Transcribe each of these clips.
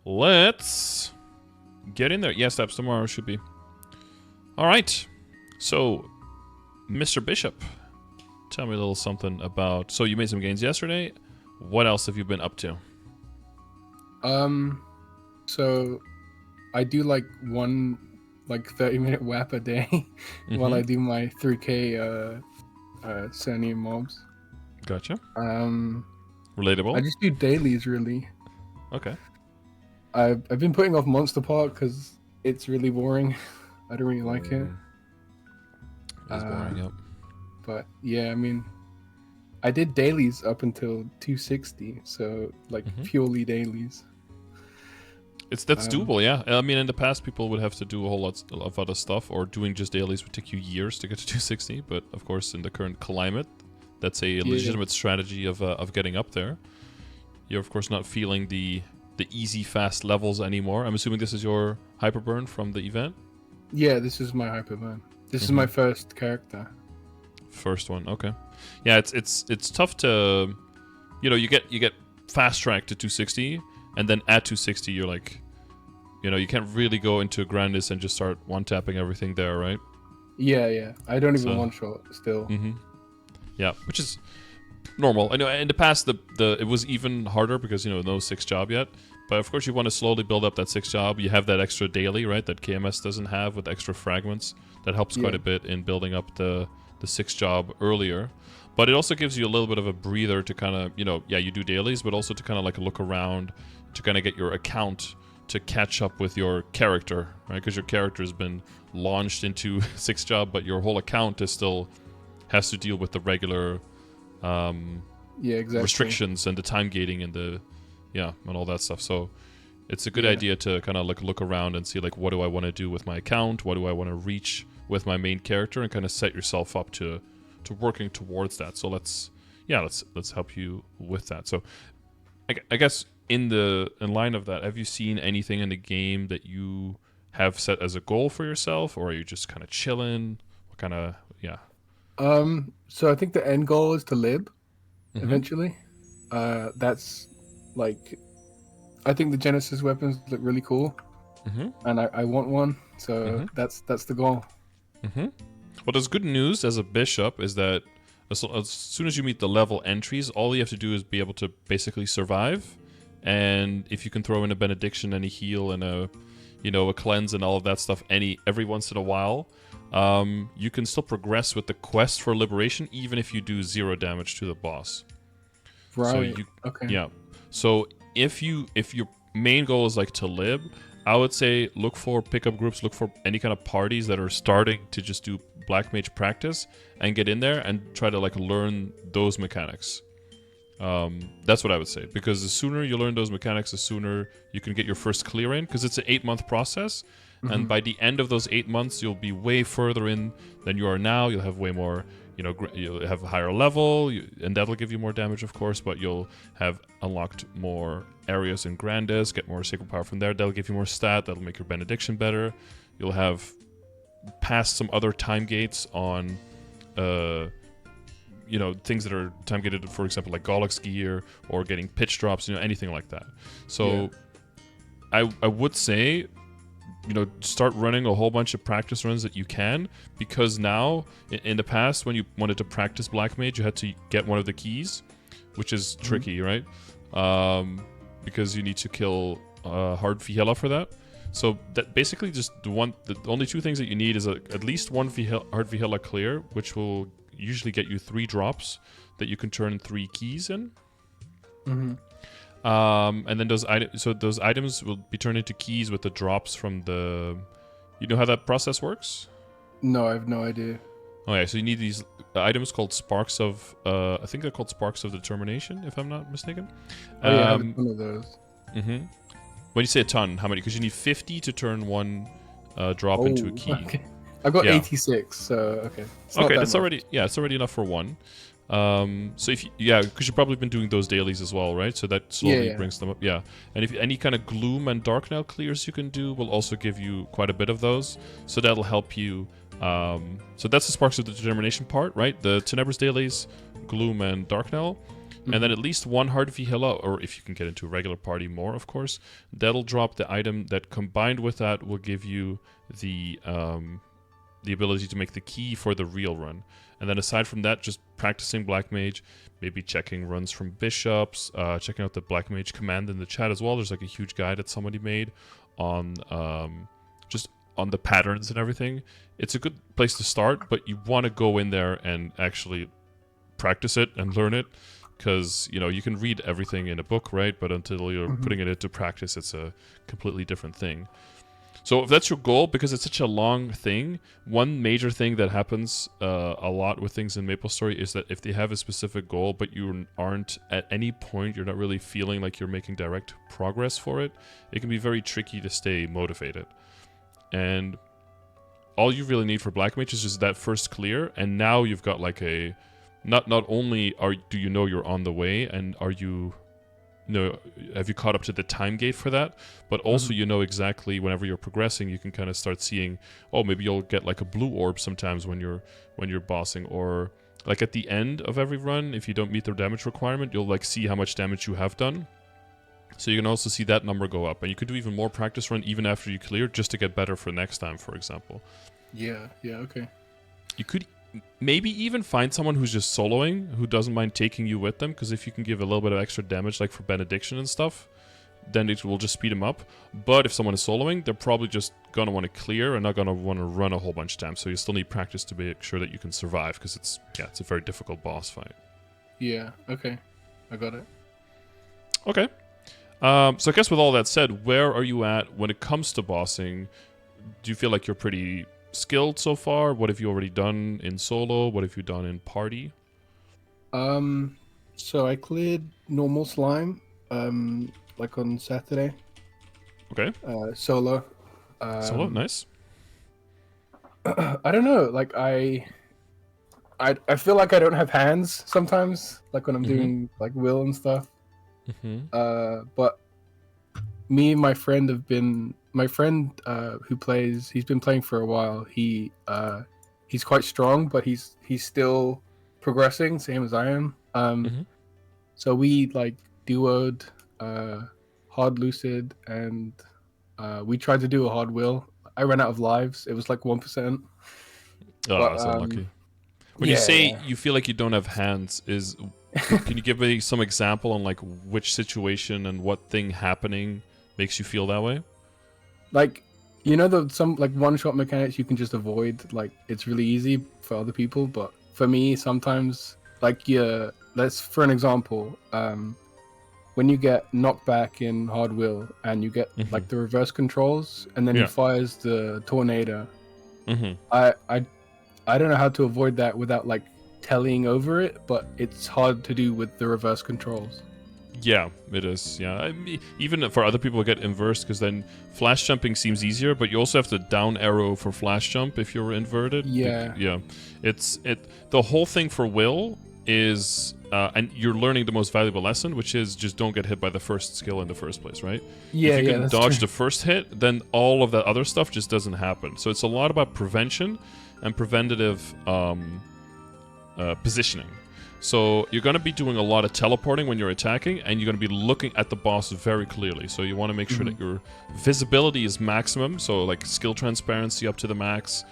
let's get in there. Yes, that's tomorrow should be. All right. So, Mr. Bishop, tell me a little something about... So you made some gains yesterday. What else have you been up to? So I do like 30-minute WAP a day while I do my 3K Sony mobs. Gotcha. Relatable. I just do dailies really. Okay. I've been putting off Monster Park because it's really boring. I don't really like it. It's boring, yep. But yeah, I mean, I did dailies up until 260, so like purely dailies. That's doable, yeah. I mean, in the past, people would have to do a whole lot of other stuff, or doing just dailies would take you years to get to 260. But of course, in the current climate, that's a legitimate strategy of getting up there. You're of course not feeling the easy, fast levels anymore. I'm assuming this is your hyperburn from the event. Yeah, this is my hyperburn. This is my first character. First one, okay. Yeah, it's tough to, you get fast track to 260, and then at 260 you're like, you can't really go into Grandis and just start one-tapping everything there, right? Yeah. I don't even one-shot still. Yeah, which is normal. I know in the past it was even harder because no 6th job yet. But of course you want to slowly build up that 6th job. You have that extra daily, right? That KMS doesn't have with extra fragments. That helps quite a bit in building up the 6th job earlier. But it also gives you a little bit of a breather to kind of, you do dailies, but also to kind of like look around to kind of get your account to catch up with your character, right? Because your character has been launched into 6th job, but your whole account is still has to deal with the regular restrictions and the time gating and and all that stuff. So it's a good idea to kind of like look around and see like, what do I want to do with my account? What do I want to reach with my main character, and kind of set yourself up to working towards that. So let's help you with that. So I guess in line of that, have you seen anything in the game that you have set as a goal for yourself, or are you just kind of chilling? What kind of So I think the end goal is to lib eventually. That's like, I think the Genesis weapons look really cool, and I want one. So that's the goal. Well, there's good news as a bishop is that as soon as you meet the level entries, all you have to do is be able to basically survive. And if you can throw in a benediction and a heal and a cleanse and all of that stuff every once in a while, you can still progress with the quest for liberation, even if you do 0 damage to the boss. Right. Okay. Yeah. So if your main goal is like to lib, I would say look for pickup groups, look for any kind of parties that are starting to just do Black Mage practice and get in there and try to like learn those mechanics. That's what I would say, because the sooner you learn those mechanics, the sooner you can get your first clear in, because it's an 8-month process. And by the end of those 8 months, you'll be way further in than you are now. You'll have way more, you'll have a higher level, and that'll give you more damage, of course, but you'll have unlocked more areas in Grandis, get more sacred power from there. That'll give you more stat. That'll make your benediction better. You'll have passed some other time gates on, things that are time gated, for example, like Gollux gear or getting pitch drops, anything like that. So I would say, start running a whole bunch of practice runs that you can, because now, in the past, when you wanted to practice Black Mage, you had to get one of the keys, which is tricky, right? Because you need to kill Hard Vihela for that. So that basically just the only 2 things that you need is at least one Hard Vihela clear, which will usually get you 3 drops that you can turn 3 keys in. And then those items will be turned into keys with the drops from the... You know how that process works? No, I have no idea. Oh yeah, so you need these items called Sparks of... I think they're called Sparks of Determination, if I'm not mistaken. I have a ton of those. When you say a ton, how many? Because you need 50 to turn 1 drop into a key. Okay. I got 86, so okay. That's already it's already enough for 1. So if because you've probably been doing those dailies as well, right? So that slowly brings them up. Yeah, and if any kind of gloom and dark nail clears you can do will also give you quite a bit of those. So that'll help you. So that's the Sparks of the Determination part, right? The Tenebra's dailies, gloom and dark nail. and then at least one hard V heal out, or if you can get into a regular party, more, of course. That'll drop the item that combined with that will give you the ability to make the key for the real run. And then aside from that, just practicing Black Mage, maybe checking runs from bishops, checking out the Black Mage command in the chat as well. There's like a huge guide that somebody made on just on the patterns and everything. It's a good place to start, but you want to go in there and actually practice it and learn it, because you know you can read everything in a book, right? But until you're putting it into practice, it's a completely different thing. So if that's your goal, because it's such a long thing, one major thing that happens a lot with things in MapleStory is that if they have a specific goal, but you aren't at any point, you're not really feeling like you're making direct progress for it, it can be very tricky to stay motivated. And all you really need for Black Mage is just that first clear, and now you've got like a... Not only do you know you're on the way, and have you caught up to the time gate for that, but also you know exactly whenever you're progressing, you can kind of start seeing, oh, maybe you'll get like a blue orb sometimes when you're bossing, or like at the end of every run, if you don't meet the damage requirement, you'll like see how much damage you have done. So you can also see that number go up, and you could do even more practice run even after you clear, just to get better for next time, for example. Yeah, okay. You could maybe even find someone who's just soloing, who doesn't mind taking you with them, because if you can give a little bit of extra damage, like for Benediction and stuff, then it will just speed them up. But if someone is soloing, they're probably just going to want to clear and not going to want to run a whole bunch of times. So you still need practice to make sure that you can survive, because it's a very difficult boss fight. Yeah, okay. I got it. Okay. So I guess with all that said, where are you at when it comes to bossing? Do you feel like you're pretty skilled so far? What have you already done in solo? What have you done in party? So I cleared normal slime, like on Saturday. Okay. Solo. Solo, nice. I don't know, like I feel like I don't have hands sometimes, like when I'm doing like will and stuff. But me and my friend who plays, he's been playing for a while. He's quite strong, but he's still progressing, same as I am. So we like duoed hard lucid, and we tried to do a hard will. I ran out of lives. It was like 1%. Oh, that's unlucky. When you say you feel like you don't have hands, can you give me some example on like which situation and what thing happening makes you feel that way? Like, you know, some like one-shot mechanics you can just avoid. Like, it's really easy for other people, but for me, sometimes, like, let's, for an example, when you get knocked back in hard will and you get like the reverse controls, and then he fires the tornado. I don't know how to avoid that without like tellying over it, but it's hard to do with the reverse controls. Yeah, it is. Yeah, I mean, even for other people, get inversed, because then flash jumping seems easier, but you also have to down arrow for flash jump if you're inverted. Yeah. The whole thing for will is, and you're learning the most valuable lesson, which is just don't get hit by the first skill in the first place, right? Yeah, if you can dodge the first hit, then all of that other stuff just doesn't happen. So it's a lot about prevention and preventative positioning. So you're going to be doing a lot of teleporting when you're attacking, and you're going to be looking at the boss very clearly. So you want to make sure that your visibility is maximum, so like skill transparency up to the max,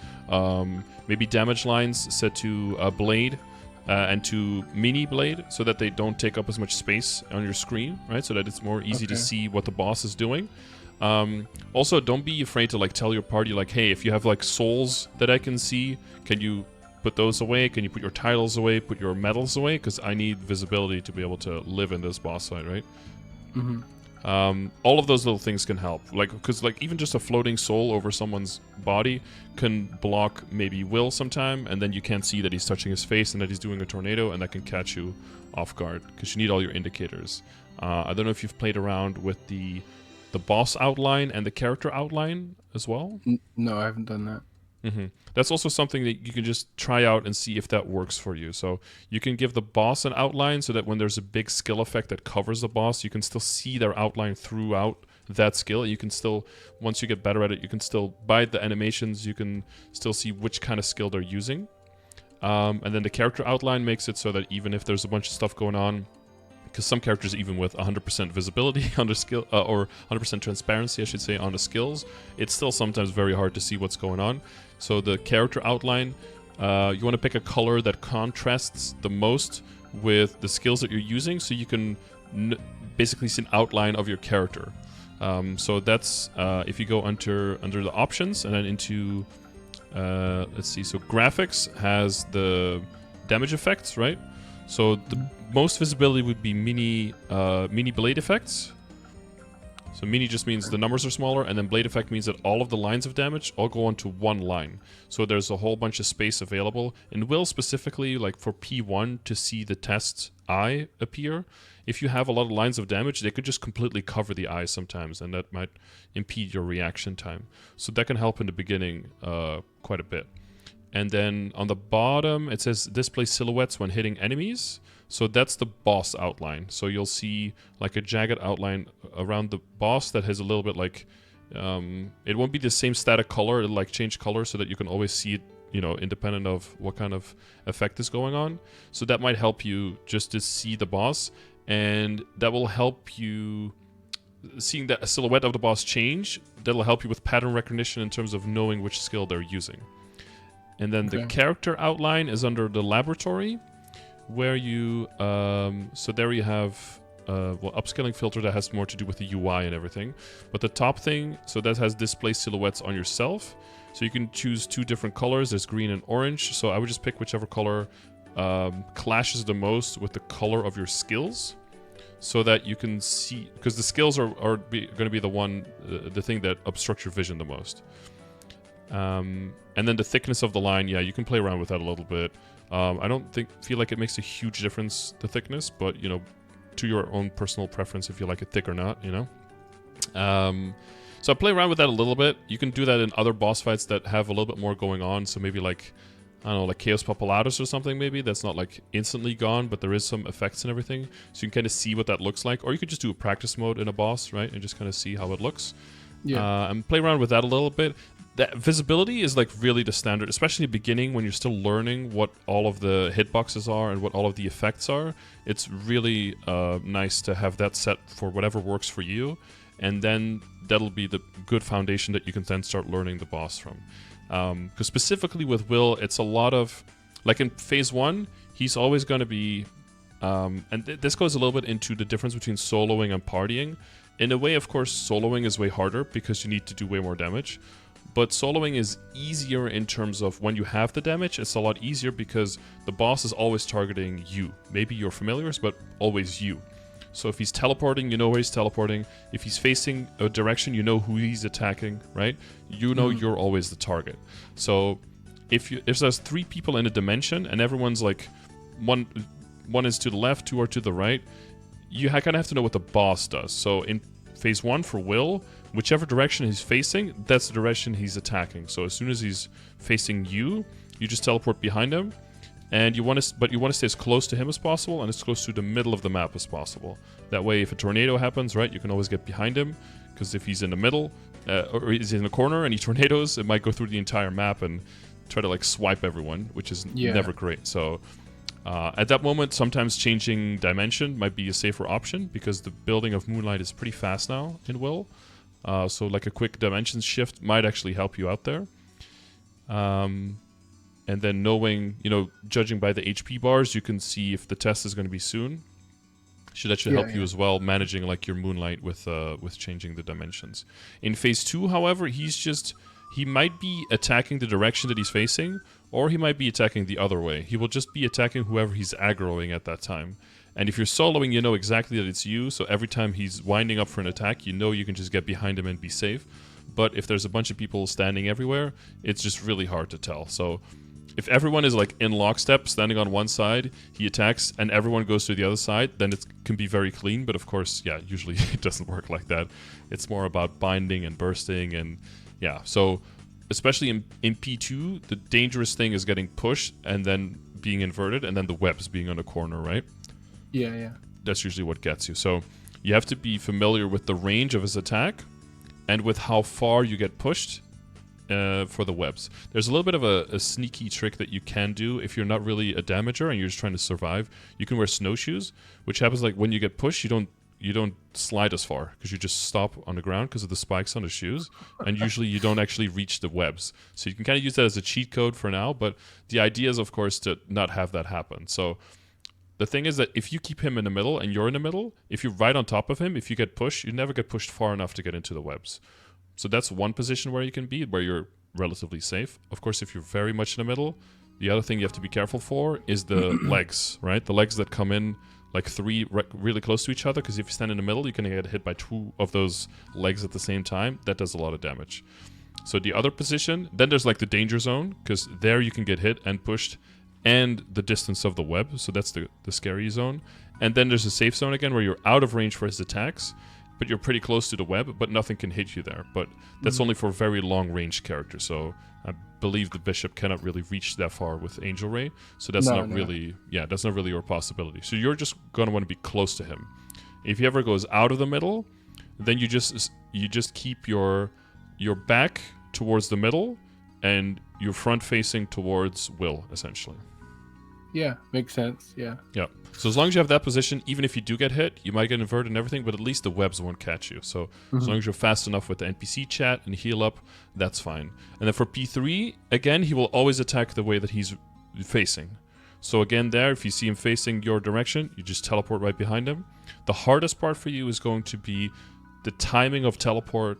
maybe damage lines set to blade and to mini blade, so that they don't take up as much space on your screen, right? So that it's more easy to see what the boss is doing. Also, don't be afraid to like tell your party, like, hey, if you have like souls that I can see, can you put those away? Can you put your titles away? Put your medals away? Because I need visibility to be able to live in this boss fight, right? All of those little things can help. Like, because like even just a floating soul over someone's body can block maybe will sometime, and then you can't see that he's touching his face and that he's doing a tornado, and that can catch you off guard because you need all your indicators. I don't know if you've played around with the boss outline and the character outline as well. No, I haven't done that. That's also something that you can just try out and see if that works for you. So you can give the boss an outline so that when there's a big skill effect that covers the boss, you can still see their outline throughout that skill. You can still, once you get better at it, you can still, by the animations, you can still see which kind of skill they're using. And then the character outline makes it so that even if there's a bunch of stuff going on, because some characters, even with 100% visibility on their skill, or 100% transparency, I should say, on the skills, it's still sometimes very hard to see what's going on. So the character outline, you want to pick a color that contrasts the most with the skills that you're using, so you can basically see an outline of your character. So that's if you go under the options and then into let's see. So graphics has the damage effects, right? So the most visibility would be mini blade effects. So mini just means the numbers are smaller, and then blade effect means that all of the lines of damage all go onto one line. So there's a whole bunch of space available. In Will specifically, like for P1 to see the test eye appear, if you have a lot of lines of damage, they could just completely cover the eye sometimes, and that might impede your reaction time. So that can help in the beginning quite a bit. And then on the bottom, it says display silhouettes when hitting enemies. So that's the boss outline. So you'll see like a jagged outline around the boss that has a little bit like, it won't be the same static color. It'll like change color so that you can always see it, you know, independent of what kind of effect is going on. So that might help you just to see the boss, and that will help you seeing that silhouette of the boss change. That'll help you with pattern recognition in terms of knowing which skill they're using. And then the character outline is under the laboratory, where you so there you have upscaling filter that has more to do with the UI and everything. But the top thing, so that has display silhouettes on yourself. So you can choose two different colors. There's green and orange. So I would just pick whichever color clashes the most with the color of your skills, so that you can see, because the skills are going to be the thing that obstructs your vision the most. And then the thickness of the line, yeah, you can play around with that a little bit. I don't feel like it makes a huge difference, the thickness, but, you know, to your own personal preference if you like it thick or not, you know. So I play around with that a little bit. You can do that in other boss fights that have a little bit more going on. So maybe like, I don't know, like Chaos Populatus or something maybe. That's not like instantly gone, but there is some effects and everything. So you can kind of see what that looks like. Or you could just do a practice mode in a boss, right? And just kind of see how it looks. Yeah. And play around with that a little bit. That visibility is like really the standard, especially in the beginning when you're still learning what all of the hitboxes are and what all of the effects are. It's really nice to have that set for whatever works for you, and then that'll be the good foundation that you can then start learning the boss from. Because specifically with Will, it's a lot of, like in phase 1, he's always going to be, and this goes a little bit into the difference between soloing and partying. In a way, of course, soloing is way harder because you need to do way more damage. But soloing is easier in terms of when you have the damage. It's a lot easier because the boss is always targeting you. Maybe your familiars, but always you. So if he's teleporting, you know where he's teleporting. If he's facing a direction, you know who he's attacking, right? You know you're always the target. So if there's 3 people in a dimension and everyone's like, one is to the left, 2 are to the right, you kind of have to know what the boss does. So in phase 1 for Will, whichever direction he's facing, that's the direction he's attacking. So as soon as he's facing you, you just teleport behind him, and you want to stay as close to him as possible and as close to the middle of the map as possible. That way, if a tornado happens, right, you can always get behind him, because if he's in the middle or he's in the corner and he tornadoes, it might go through the entire map and try to like swipe everyone, which is never great. So at that moment, sometimes changing dimension might be a safer option because the building of Moonlight is pretty fast now in Will. So like a quick dimension shift might actually help you out there. And then knowing, you know, judging by the HP bars, you can see if the test is going to be soon. That should help you as well, managing like your Moonlight with changing the dimensions. In phase 2, however, he might be attacking the direction that he's facing, or he might be attacking the other way. He will just be attacking whoever he's aggroing at that time. And if you're soloing, you know exactly that it's you, so every time he's winding up for an attack, you know you can just get behind him and be safe. But if there's a bunch of people standing everywhere, it's just really hard to tell. So if everyone is like in lockstep, standing on one side, he attacks, and everyone goes to the other side, then it can be very clean. But of course, yeah, usually it doesn't work like that. It's more about binding and bursting, and yeah. So especially in P2, the dangerous thing is getting pushed and then being inverted, and then the webs being on the corner, right? Yeah. That's usually what gets you. So you have to be familiar with the range of his attack and with how far you get pushed for the webs. There's a little bit of a sneaky trick that you can do if you're not really a damager and you're just trying to survive. You can wear snowshoes, which happens like when you get pushed, you don't slide as far because you just stop on the ground because of the spikes on the shoes, and usually you don't actually reach the webs. So you can kind of use that as a cheat code for now, but the idea is, of course, to not have that happen. So the thing is that if you keep him in the middle and you're in the middle, if you're right on top of him, if you get pushed, you never get pushed far enough to get into the webs. So that's one position where you can be, where you're relatively safe. Of course, if you're very much in the middle, the other thing you have to be careful for is the legs, right? The legs that come in like three really close to each other, because if you stand in the middle, you can get hit by two of those legs at the same time. That does a lot of damage. So the other position, then there's like the danger zone, because there you can get hit and pushed, and the distance of the web. So that's the scary zone. And then there's a safe zone again, where you're out of range for his attacks, but you're pretty close to the web, but nothing can hit you there. But that's only for very long range characters. So I believe the bishop cannot really reach that far with Angel Ray. So that's really your possibility. So you're just going to want to be close to him. If he ever goes out of the middle, then you just keep your back towards the middle and your front facing towards Will, essentially. Yeah, makes sense. Yeah. Yeah. So as long as you have that position, even if you do get hit, you might get inverted and everything, but at least the webs won't catch you. So as long as you're fast enough with the NPC chat and heal up, that's fine. And then for P3, again, he will always attack the way that he's facing. So again there, if you see him facing your direction, you just teleport right behind him. The hardest part for you is going to be the timing of teleport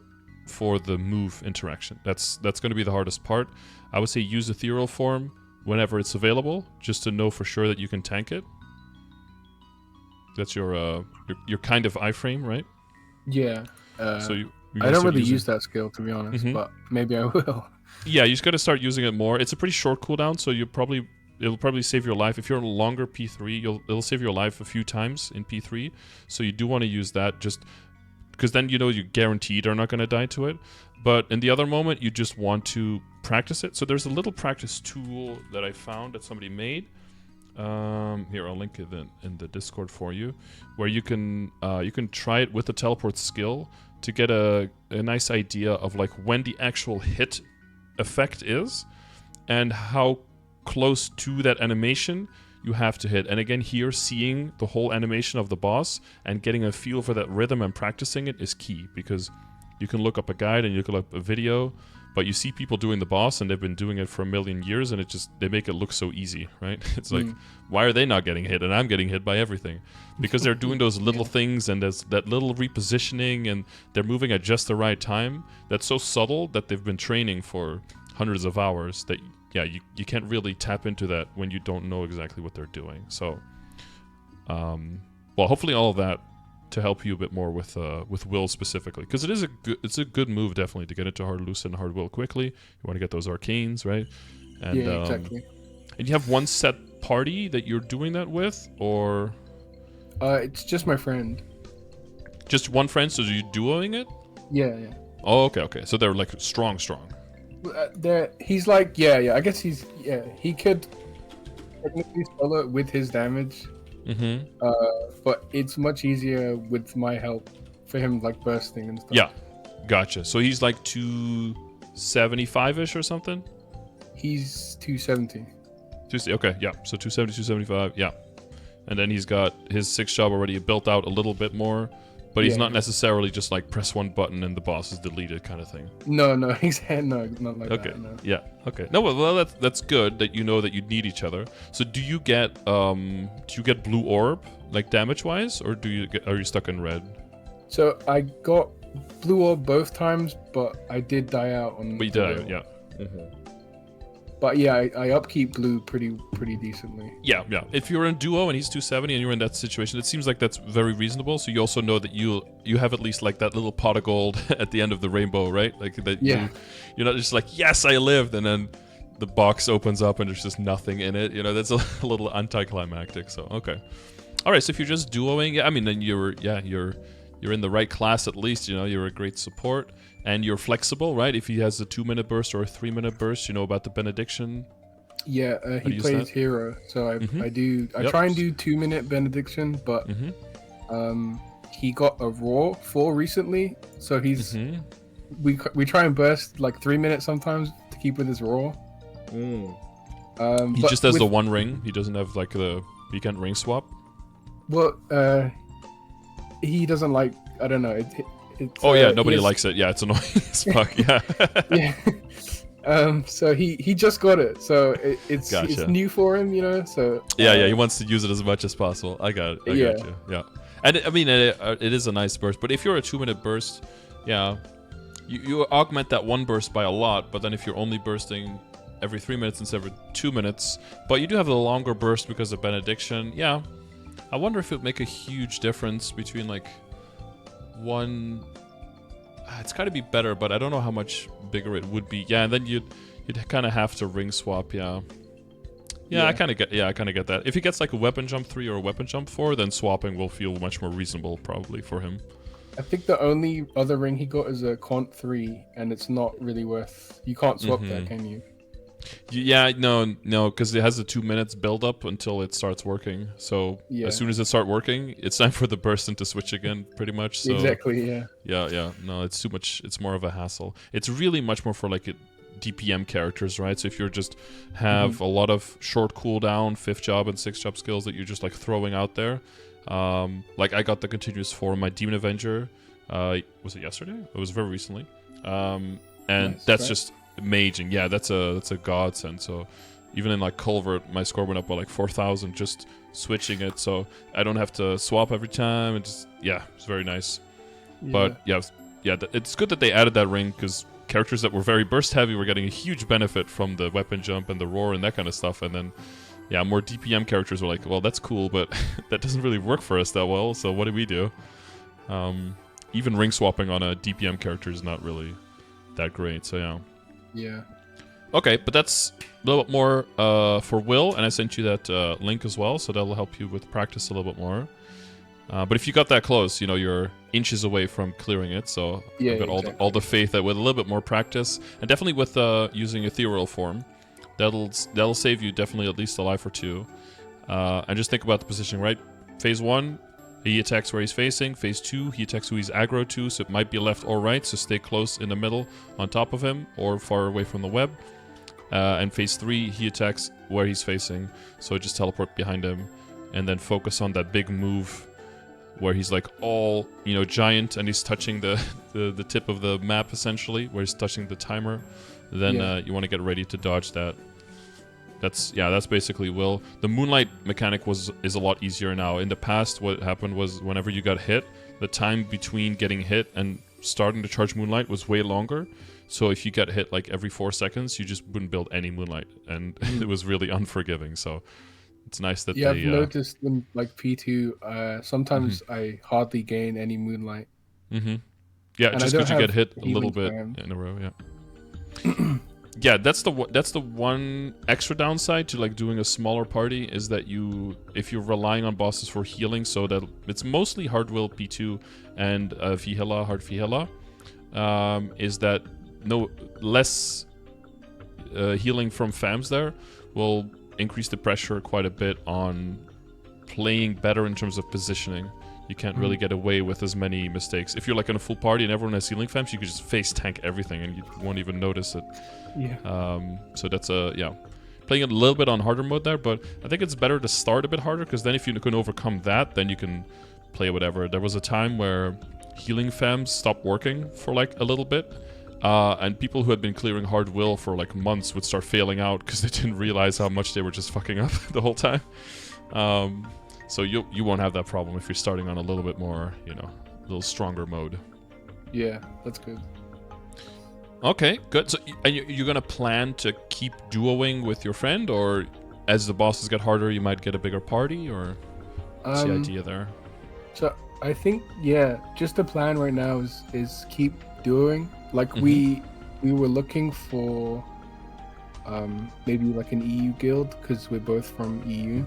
for the move interaction. That's going to be the hardest part. I would say use Ethereal Form whenever it's available, just to know for sure that you can tank it. That's your kind of iframe, right? Yeah. So you I don't really use that skill, to be honest, but maybe I will. Yeah, you just got to start using it more. It's a pretty short cooldown, so it'll probably save your life. If you're in a longer P3, it'll save your life a few times in P3. So you do want to use that, just because then you guaranteed are not going to die to it. But in the other moment, you just want to practice it. So there's a little practice tool that I found that somebody made. Here, I'll link it in the Discord for you, where you can try it with the teleport skill to get a nice idea of like when the actual hit effect is and how close to that animation you have to hit. And again, here, seeing the whole animation of the boss and getting a feel for that rhythm and practicing it is key, because you can look up a guide and you can look up a video, but you see people doing the boss and they've been doing it for a million years, and they make it look so easy, right? It's like, why are they not getting hit and I'm getting hit by everything? Because they're doing those little things, and there's that little repositioning, and they're moving at just the right time. That's so subtle that they've been training for hundreds of hours that you can't really tap into that when you don't know exactly what they're doing. So well, hopefully all of that to help you a bit more with Will specifically, because it's a good move definitely to get into Hard Lucid and Hard Will quickly. You want to get those arcanes, right? And, yeah, exactly. And you have one set party that you're doing that with, or it's just my friend. Just one friend, so you duoing it? Yeah. Oh, okay. So they're like strong. He's like, I guess he could technically solo it with his damage. But it's much easier with my help for him, like bursting and stuff. Yeah, gotcha. So he's like 275-ish or something? He's 270. Okay, yeah. So 270, 275, yeah. And then he's got his 6 job already built out a little bit more, but he's not necessarily just like press one button and the boss is deleted kind of thing. No, he's not like that. No. Yeah, okay. No, well, that's good that you know that you need each other. So do you get blue orb, like damage-wise, or are you stuck in red? So I got blue orb both times, but I did die out on. But you died, yeah. But yeah, I upkeep blue pretty decently. Yeah. If you're in duo and he's 270 and you're in that situation, it seems like that's very reasonable. So you also know that you have at least like that little pot of gold at the end of the rainbow, right? Like that. Yeah. You're not just like, yes, I lived, and then the box opens up and there's just nothing in it. That's a little anticlimactic. So okay. All right. So if you're just duoing, then you're in the right class at least. You're a great support. And you're flexible, right? If he has a 2-minute burst or a 3-minute burst, you know about the benediction. Yeah, he plays hero, so I try and do 2-minute benediction, but he got a raw 4 recently, so he's we try and burst like 3 minutes sometimes to keep with his raw. He just has the one ring. He doesn't have like he can't ring swap. Well, he doesn't like. I don't know. Oh yeah, nobody likes it. Yeah, it's annoying as fuck. Yeah. Yeah. So he just got it. So it's new for him, you know. So yeah. He wants to use it as much as possible. I got it. I got you. Yeah. And I mean, it is a nice burst. But if you're a 2-minute burst, yeah, you augment that one burst by a lot. But then if you're only bursting every 3 minutes instead of every 2 minutes, but you do have the longer burst because of benediction. Yeah. I wonder if it would make a huge difference between like one. It's got to be better, but I don't know how much bigger it would be. Yeah, and then you'd kind of have to ring swap. Yeah. I kind of get that. If he gets like a weapon jump 3 or a weapon jump 4, then swapping will feel much more reasonable probably for him. I think the only other ring he got is a Quant 3, and it's not really worth. You can't swap that, can you? Yeah, no, because it has a 2 minutes build up until it starts working. So as soon as it starts working, it's time for the burst to switch again, pretty much. So, exactly. Yeah. Yeah. No, it's too much. It's more of a hassle. It's really much more for like DPM characters, right? So if you just have a lot of short cooldown, 5th job and 6th job skills that you're just like throwing out there, like I got the continuous 4 on my Demon Avenger. Was it yesterday? It was very recently, and nice, that's just amazing. Yeah, that's a godsend. So even in like Culvert, my score went up by like 4,000 just switching it. So I don't have to swap every time. And just it's very nice. Yeah. But it's good that they added that ring because characters that were very burst heavy were getting a huge benefit from the weapon jump and the roar and that kind of stuff. And then more DPM characters were like, well, that's cool, but that doesn't really work for us that well. So what do we do? Even ring swapping on a DPM character is not really that great. So yeah. Okay, but that's a little bit more for Will, and I sent you that link as well, so that'll help you with practice a little bit more. But if you got that close, you're inches away from clearing it, so I've got all the faith that with a little bit more practice, and definitely with using ethereal form, that'll save you definitely at least a life or two. And just think about the positioning, right? Phase 1, he attacks where he's facing. Phase 2, he attacks who he's aggro to, so it might be left or right, so stay close in the middle on top of him or far away from the web. And Phase 3, he attacks where he's facing, so just teleport behind him and then focus on that big move where he's like all, giant and he's touching the tip of the map essentially, where he's touching the timer. Then you want to get ready to dodge that. That's basically Will. The Moonlight mechanic is a lot easier now. In the past, what happened was whenever you got hit, the time between getting hit and starting to charge Moonlight was way longer. So if you got hit like every 4 seconds, you just wouldn't build any Moonlight, and it was really unforgiving. So it's nice that I've noticed in like P2, sometimes I hardly gain any Moonlight. Yeah, and just because you get hit a little bit in a row. Yeah. Yeah, that's the one extra downside to like doing a smaller party is that if you're relying on bosses for healing, so that it's mostly hard will P2 and Vihela, hard Vihela, is that less healing from FAMs there will increase the pressure quite a bit on playing better in terms of positioning. You can't really get away with as many mistakes. If you're like in a full party and everyone has healing FAMs, you could just face tank everything and you won't even notice it. Yeah. So that's playing it a little bit on harder mode there, but I think it's better to start a bit harder because then if you can overcome that, then you can play whatever. There was a time where healing FAMs stopped working for like a little bit, and people who had been clearing hard will for like months would start failing out because they didn't realize how much they were just fucking up the whole time. So you won't have that problem if you're starting on a little bit more, a little stronger mode. Yeah, that's good. Okay, good. So you're going to plan to keep duoing with your friend, or as the bosses get harder, you might get a bigger party, or what's the idea there? So I think, just the plan right now is keep duoing. Like we were looking for maybe like an EU guild because we're both from EU.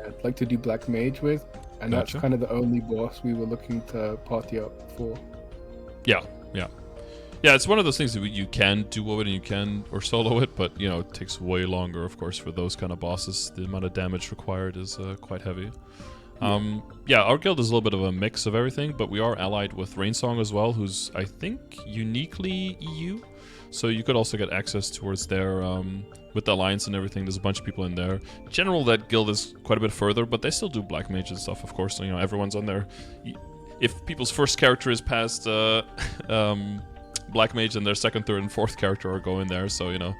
I'd like to do Black Mage with, and that's kind of the only boss we were looking to party up for. Yeah, it's one of those things that you can duo it and you can or solo it, but it takes way longer, of course, for those kind of bosses. The amount of damage required is quite heavy. Yeah, our guild is a little bit of a mix of everything, but we are allied with Rainsong as well, who's, I think, uniquely EU. So you could also get access towards their, with the alliance and everything. There's a bunch of people in there. In general, that guild is quite a bit further, but they still do Black Mage and stuff, of course. So, you know, everyone's on there. If people's first character is past Black Mage, and their second, third, and fourth character are going there. So, you know,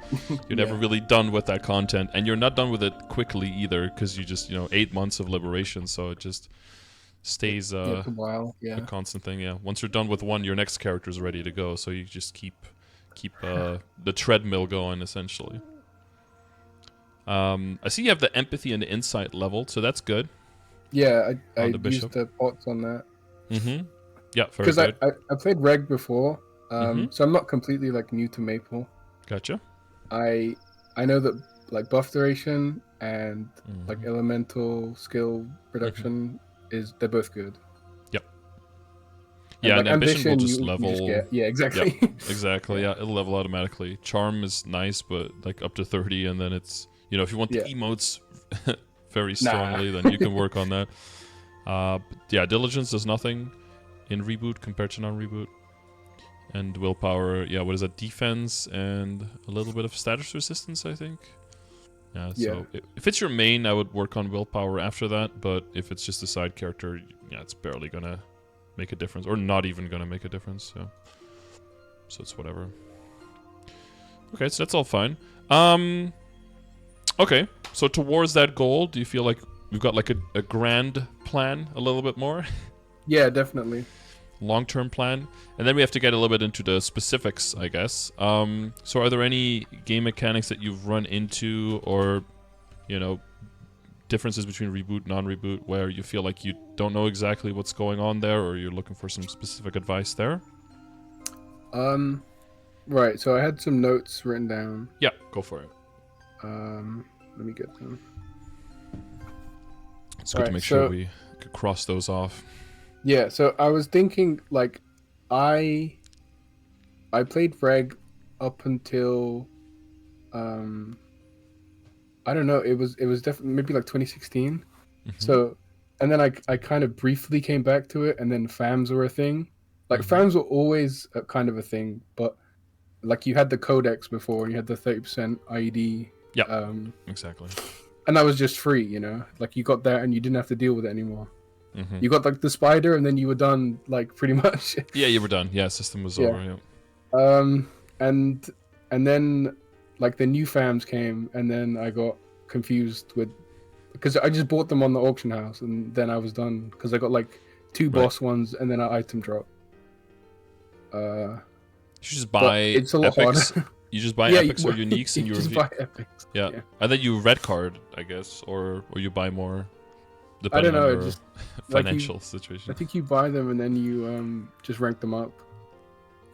you're never really done with that content. And you're not done with it quickly either, because you just, you know, 8 months of Liberation. So it just stays a while. a constant thing. Yeah. Once you're done with one, your next character is ready to go. So you just keep the treadmill going, essentially. I see you have the empathy and the insight level, so that's good. Yeah, I used the pots on that. Mm-hmm. Yeah, very good. Because I played Reg before, so I'm not completely like new to Maple. Gotcha. I know that like buff duration and like elemental skill reduction they're both good. Yep. And yeah, like and ambition will just you level. just get. Yeah, exactly. Yep, exactly. Yeah, it'll level automatically. Charm is nice, but like up to 30, and then it's, you know, if you want the emotes very strongly, then you can work on that. Yeah, diligence does nothing in reboot compared to non-reboot. And willpower, yeah, what is that? Defense and a little bit of status resistance, I think. Yeah, so if it's your main, I would work on willpower after that. But if it's just a side character, yeah, it's barely gonna make a difference, or not even gonna make a difference. Yeah. So it's whatever. Okay, so that's all fine. Okay, so towards that goal, do you feel like we've got like a grand plan a little bit more? Yeah, definitely. Long-term plan, and then we have to get a little bit into the specifics, I guess. So are there any game mechanics that you've run into, or, you know, differences between reboot, non-reboot, where you feel like you don't know exactly what's going on there, or you're looking for some specific advice there? Right, so I had some notes written down. Yeah, go for it. Let me get them. It's good to make sure we could cross those off. Yeah, so I was thinking, like, I played Reg up until, I don't know, it was definitely maybe like 2016. Mm-hmm. So, and then I kind of briefly came back to it, and then FAMs were a thing. Like, FAMs were always kind of a thing, but like you had the codex before, you had the 30% IED. Yeah, exactly. And that was just free, you know? Like, you got that and you didn't have to deal with it anymore. You got like the spider, and then you were done, like pretty much. Yeah, you were done. Yeah, system was over. Yeah. And then like the new FAMs came, and then I got confused with, because I just bought them on the auction house, and then I was done because I got like 2 boss ones, and then an item drop. You just buy. It's a lot epics. harder. You just buy epics or uniques, and you just buy epics. Yeah, and then you red card, I guess, or you buy more. I don't know, just financial situation. I think you buy them and then you just rank them up.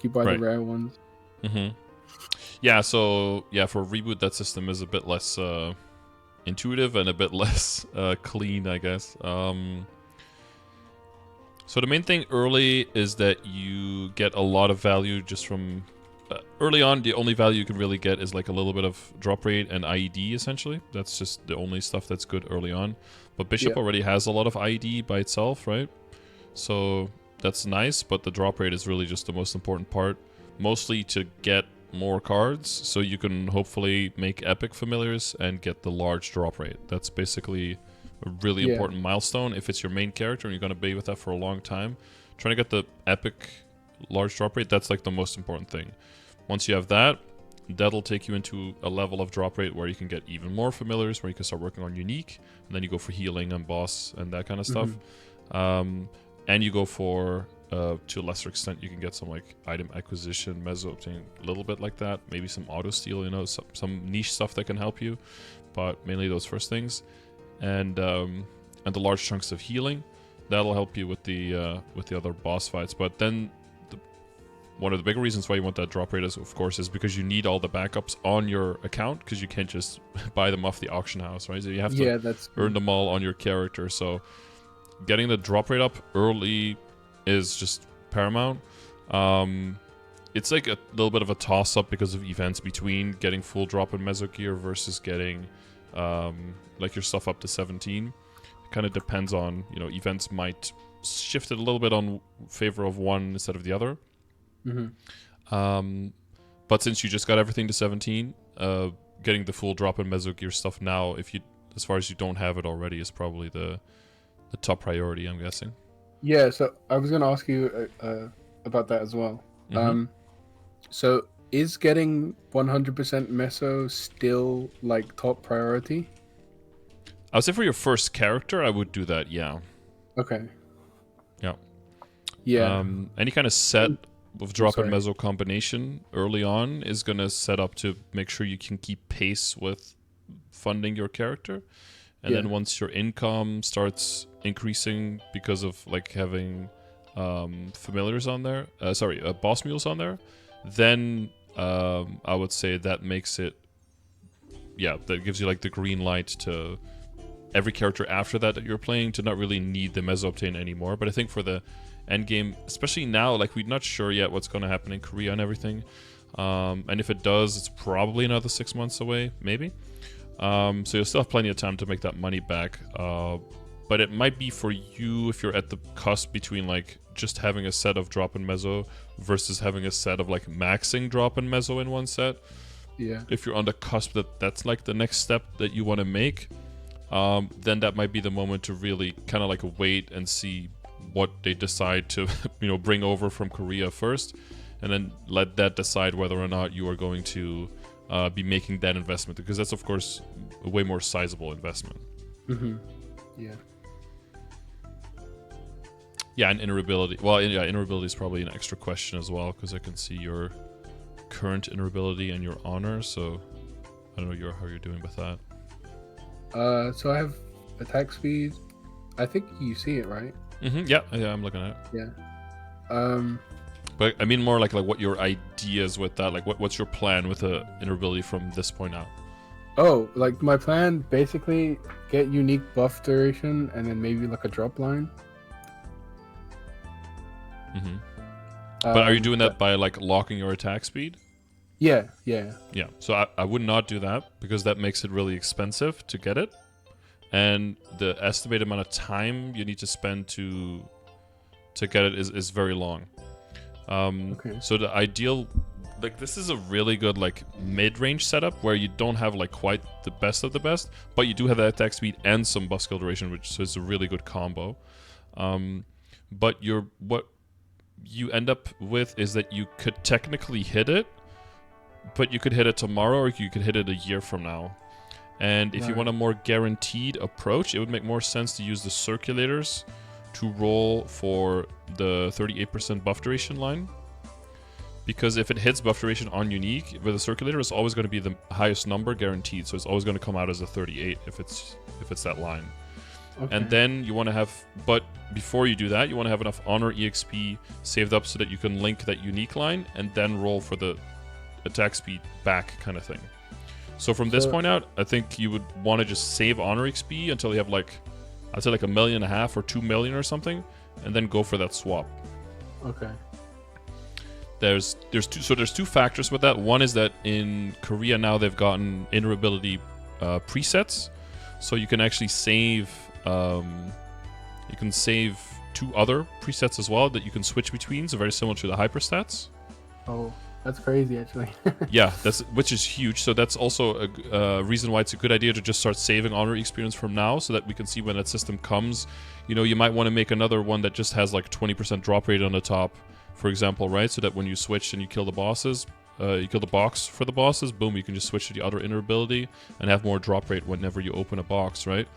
You buy the rare ones. Yeah, so yeah, for reboot, that system is a bit less intuitive and a bit less clean, I guess. So the main thing early is that you get a lot of value just from early on. The only value you can really get is like a little bit of drop rate and IED, essentially. That's just the only stuff that's good early on. But Bishop already has a lot of IED by itself, right? So that's nice, but the drop rate is really just the most important part. Mostly to get more cards, so you can hopefully make epic familiars and get the large drop rate. That's basically a really important milestone if it's your main character and you're going to be with that for a long time. Trying to get the epic large drop rate, that's like the most important thing. Once you have that, that'll take you into a level of drop rate where you can get even more familiars, where you can start working on unique, and then you go for healing and boss and that kind of stuff. And you go for, to a lesser extent, you can get some like item acquisition, meso obtain, a little bit like that, maybe some auto steal, you know, some niche stuff that can help you, but mainly those first things, and the large chunks of healing, that'll help you with the other boss fights. But then one of the bigger reasons why you want that drop rate is, of course, is because you need all the backups on your account, because you can't just buy them off the auction house, right? So you have to earn them all on your character. So getting the drop rate up early is just paramount. It's like a little bit of a toss-up because of events between getting full drop in meso gear versus getting like your stuff up to 17. kind of depends on, events might shift it a little bit on favor of one instead of the other. But since you just got everything to 17, getting the full drop in Meso Gear stuff now, as far as you don't have it already, is probably the top priority, I'm guessing. Yeah, so I was going to ask you about that as well. So is getting 100% Meso still like top priority? I would say for your first character, I would do that, yeah. Okay. Yeah. Yeah. Any kind of set with drop and Meso combination early on is going to set up to make sure you can keep pace with funding your character. And then once your income starts increasing because of like having familiars on there, boss mules on there, then I would say that makes it, that gives you like the green light to every character after that you're playing to not really need the Meso obtain anymore. But I think for the end game, especially now, like we're not sure yet what's going to happen in Korea and everything. And if it does, it's probably another 6 months away, maybe. So you'll still have plenty of time to make that money back. But it might be for you if you're at the cusp between like just having a set of drop and Meso versus having a set of like maxing drop and Meso in one set. Yeah. If you're on the cusp that's like the next step that you want to make, then that might be the moment to really kind of like wait and see what they decide to bring over from Korea first, and then let that decide whether or not you are going to be making that investment, because that's of course a way more sizable investment. Yeah, and interoperability. Well, interoperability is probably an extra question as well, because I can see your current interoperability and your honor, so I don't know how you're doing with that. So I have attack speed. I think you see it, right? Yeah, I'm looking at it. Yeah. But I mean more like what your ideas with that, like what's your plan with the interoperability from this point out? Oh, like my plan, basically get unique buff duration and then maybe like a drop line. But are you doing that by like locking your attack speed? Yeah. So I would not do that, because that makes it really expensive to get it, and the estimated amount of time you need to spend to get it is very long. So the ideal, like this is a really good like mid-range setup where you don't have like quite the best of the best, but you do have that attack speed and some buff skill duration, so it's a really good combo. But what you end up with is that you could technically hit it, but you could hit it tomorrow or you could hit it a year from now. And if you want a more guaranteed approach, it would make more sense to use the circulators to roll for the 38% buff duration line. Because if it hits buff duration on unique, with a circulator, it's always going to be the highest number guaranteed. So it's always going to come out as a 38 if it's that line. Okay. And then you want to have, but before you do that, you want to have enough honor EXP saved up so that you can link that unique line and then roll for the attack speed back kind of thing. So from this point out, I think you would want to just save honor XP until you have like, I'd say like 1.5 million or 2 million or something, and then go for that swap. Okay. There's two factors with that. One is that in Korea now they've gotten interoperability presets, so you can actually save. You can save 2 other presets as well that you can switch between. So very similar to the hyperstats. Oh. That's crazy, actually. Yeah, which is huge. So that's also a reason why it's a good idea to just start saving honor experience from now, so that we can see when that system comes. You might want to make another one that just has like 20% drop rate on the top, for example, right? So that when you switch and you kill the bosses, you kill the box for the bosses, boom, you can just switch to the other interoperability and have more drop rate whenever you open a box, right?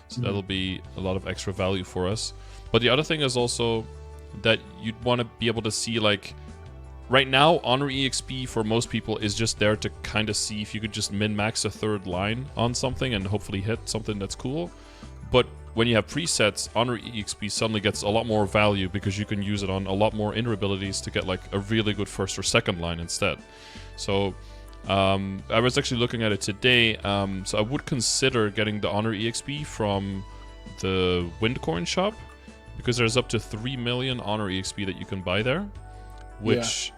So that'll be a lot of extra value for us. But the other thing is also that you'd want to be able to see like, right now, Honor EXP for most people is just there to kind of see if you could just min-max a 3rd line on something and hopefully hit something that's cool. But when you have presets, Honor EXP suddenly gets a lot more value because you can use it on a lot more interoperabilities to get like a really good 1st or 2nd line instead. So I was actually looking at it today. So I would consider getting the Honor EXP from the Windcoin shop, because there's up to 3 million Honor EXP that you can buy there. Which,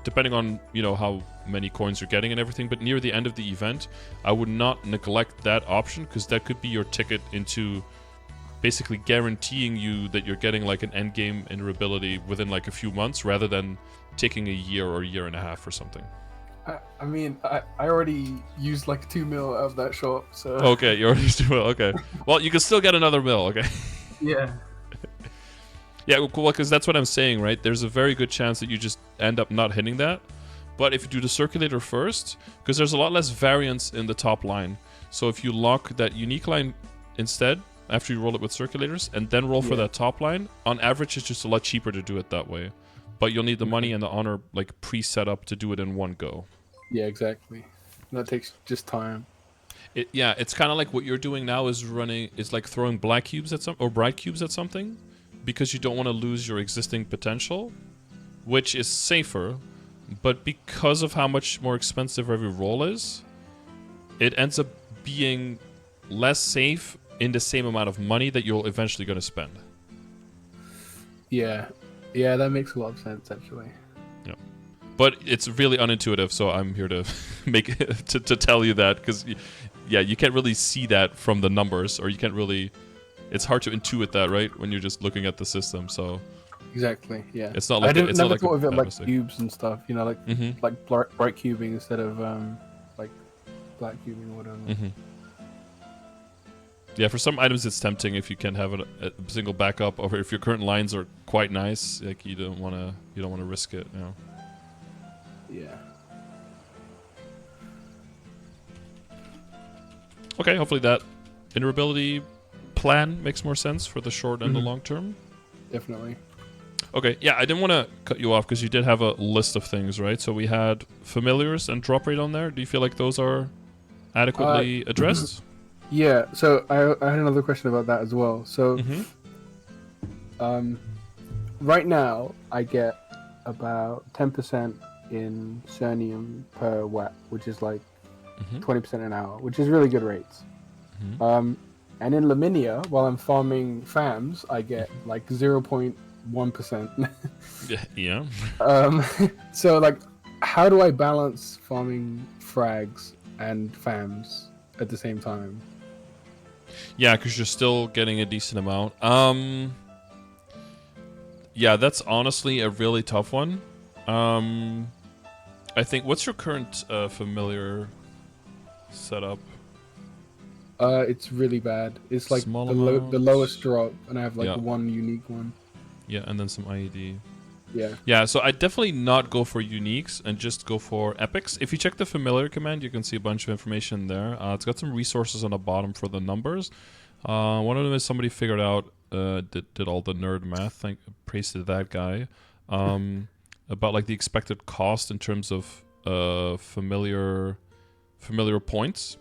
depending on, how many coins you're getting and everything, but near the end of the event, I would not neglect that option, because that could be your ticket into basically guaranteeing you that you're getting like an end game durability within like a few months rather than taking a year or a year and a half or something. I mean, I already used like 2 mil of that shop, so. Okay, you already do well. Okay, well you can still get another mil. Okay. Yeah. Yeah, cool. Because that's what I'm saying, right? There's a very good chance that you just end up not hitting that. But if you do the circulator first, because there's a lot less variance in the top line. So if you lock that unique line instead after you roll it with circulators and then roll for that top line, on average it's just a lot cheaper to do it that way. But you'll need the money and the honor like pre-set up to do it in one go. Yeah, exactly. That takes just time. It's kind of like what you're doing now is like throwing black cubes at bright cubes at something, because you don't want to lose your existing potential, which is safer. But because of how much more expensive every roll is, it ends up being less safe in the same amount of money that you're eventually going to spend. Yeah, that makes a lot of sense actually. Yeah, but it's really unintuitive, so I'm here to to tell you that, because you can't really see that from the numbers, or you can't really. It's hard to intuit that, right, when you're just looking at the system. So exactly, yeah. It's not like I never thought of it like cubes and stuff, you know, like like bright cubing instead of like black cubing or whatever. Yeah, for some items it's tempting if you can have a single backup, or if your current lines are quite nice, like you don't want to risk it, you know. Yeah. Okay, hopefully that interoperability plan makes more sense for the short and the long term. Definitely. Okay, yeah, I didn't want to cut you off because you did have a list of things, right? So we had familiars and Droprate on there. Do you feel like those are adequately addressed? Yeah, so I had another question about that as well. So, right now I get about 10% in Cernium per watt, which is like 20% an hour, which is really good rates. And in Laminia, while I'm farming FAMs, I get like 0.1%. Yeah. So like, how do I balance farming frags and FAMs at the same time? Yeah, because you're still getting a decent amount. Yeah, that's honestly a really tough one. I think, what's your current familiar setup? It's really bad. It's like the lowest drop, and I have like one unique one. Yeah, and then some IED. Yeah. Yeah, so I'd definitely not go for uniques and just go for epics. If you check the familiar command, you can see a bunch of information there. It's got some resources on the bottom for the numbers. One of them is somebody figured out, did all the nerd math. Praise to that guy. About like the expected cost in terms of familiar points.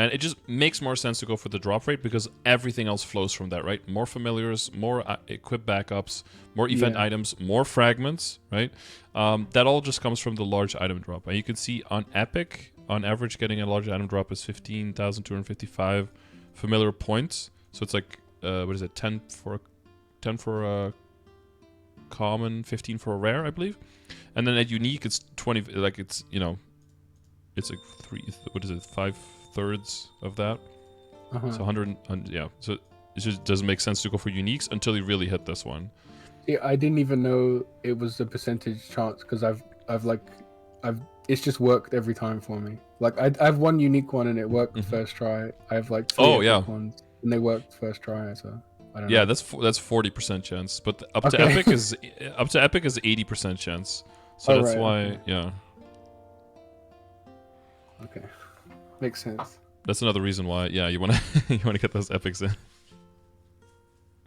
And it just makes more sense to go for the drop rate because everything else flows from that, right? More familiars, more equip backups, more event items, more fragments, right? That all just comes from the large item drop. And you can see on Epic, on average, getting a large item drop is 15,255 familiar points. So it's like, what is it, 10 for a common, 15 for a rare, I believe. And then at unique, it's 20, like it's, you know, it's like 5/3 of that. So 100, yeah. So it just doesn't make sense to go for uniques until you really hit this one. Yeah, I didn't even know it was a percentage chance because it's just worked every time for me. Like I have one unique one and it worked first try. I have like 3 ones and they worked first try. So I don't know. Yeah, that's 40% chance, but up to epic is 80% chance. So that's why, yeah. Okay, makes sense. That's another reason why, yeah, you want to get those epics in.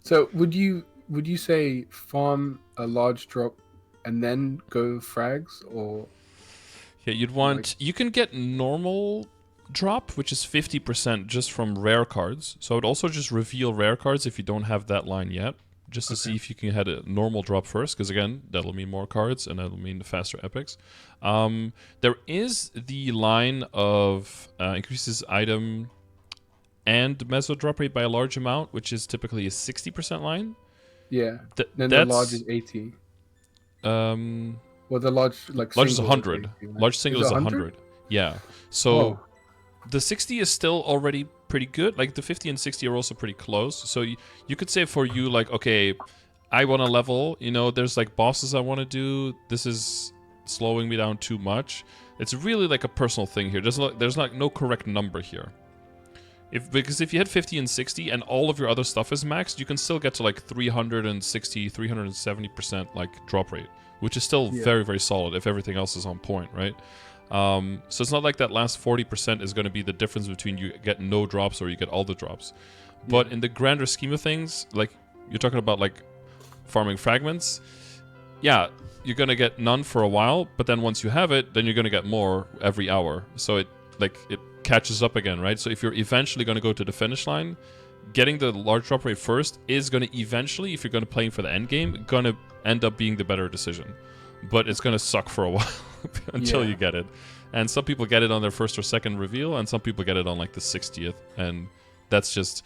So would you say farm a large drop and then go frags, or? Yeah, you'd want, you can get normal drop, which is 50% just from rare cards. So I would also just reveal rare cards if you don't have that line yet, just to see if you can hit a normal drop first, because again, that'll mean more cards and that'll mean the faster epics. There is the line of increases item and meso drop rate by a large amount, which is typically a 60% line. Yeah. Then the large is 80. Well, the large is 100. Large single is 100. Yeah. So the 60 is still already pretty good. Like the 50 and 60 are also pretty close. So you could say for you, like, okay, I want to level. You know, there's like bosses I want to do. This is slowing me down too much. It's really like a personal thing here. There's like no correct number here. Because if you hit 50 and 60 and all of your other stuff is maxed, you can still get to like 360, 370% like drop rate, which is still very, very solid if everything else is on point, right? So it's not like that last 40% is going to be the difference between you get no drops or you get all the drops. But in the grander scheme of things, like you're talking about like farming fragments, yeah, you're going to get none for a while, but then once you have it, then you're going to get more every hour. So it catches up again, right? So if you're eventually going to go to the finish line, getting the large drop rate first is going to eventually, if you're going to play for the end game, going to end up being the better decision. But it's going to suck for a while until you get it. And some people get it on their first or second reveal, and some people get it on like the 60th. And that's just...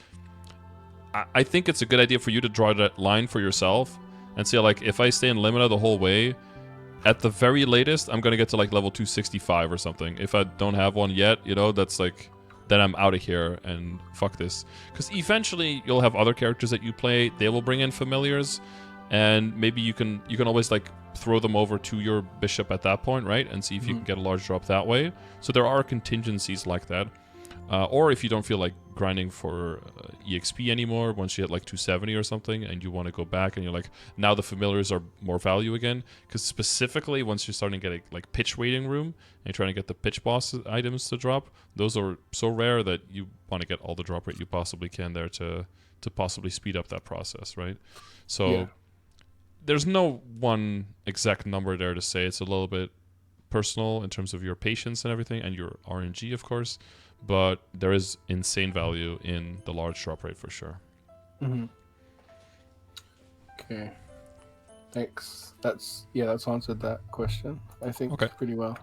I think it's a good idea for you to draw that line for yourself and say, like, if I stay in Limina the whole way, at the very latest, I'm going to get to like level 265 or something. If I don't have one yet, you know, that's like... then I'm out of here and fuck this. Because eventually you'll have other characters that you play. They will bring in familiars, and maybe you can always like throw them over to your bishop at that point, right? And see if you can get a large drop that way. So there are contingencies like that. Or if you don't feel like grinding for EXP anymore, once you hit like 270 or something, and you want to go back and you're like, now the familiars are more value again. Because specifically, once you're starting to get a like pitch waiting room, and you're trying to get the pitch boss items to drop, those are so rare that you want to get all the drop rate you possibly can there to possibly speed up that process, right? So there's no one exact number there to say. It's a little bit personal in terms of your patience and everything, and your RNG, of course. But there is insane value in the large drop rate for sure. Okay. Thanks. That's answered that question, I think, pretty well.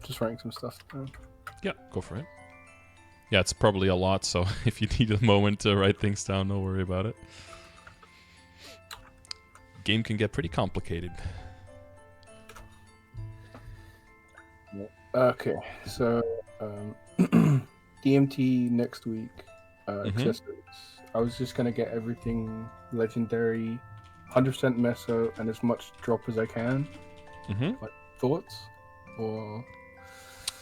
Just writing some stuff down. Yeah, go for it. Yeah, it's probably a lot, so if you need a moment to write things down, don't worry about it. Game can get pretty complicated. Okay, so DMT next week, accessories. I was just gonna get everything legendary, 100% meso, and as much drop as I can. Like, thoughts? Or...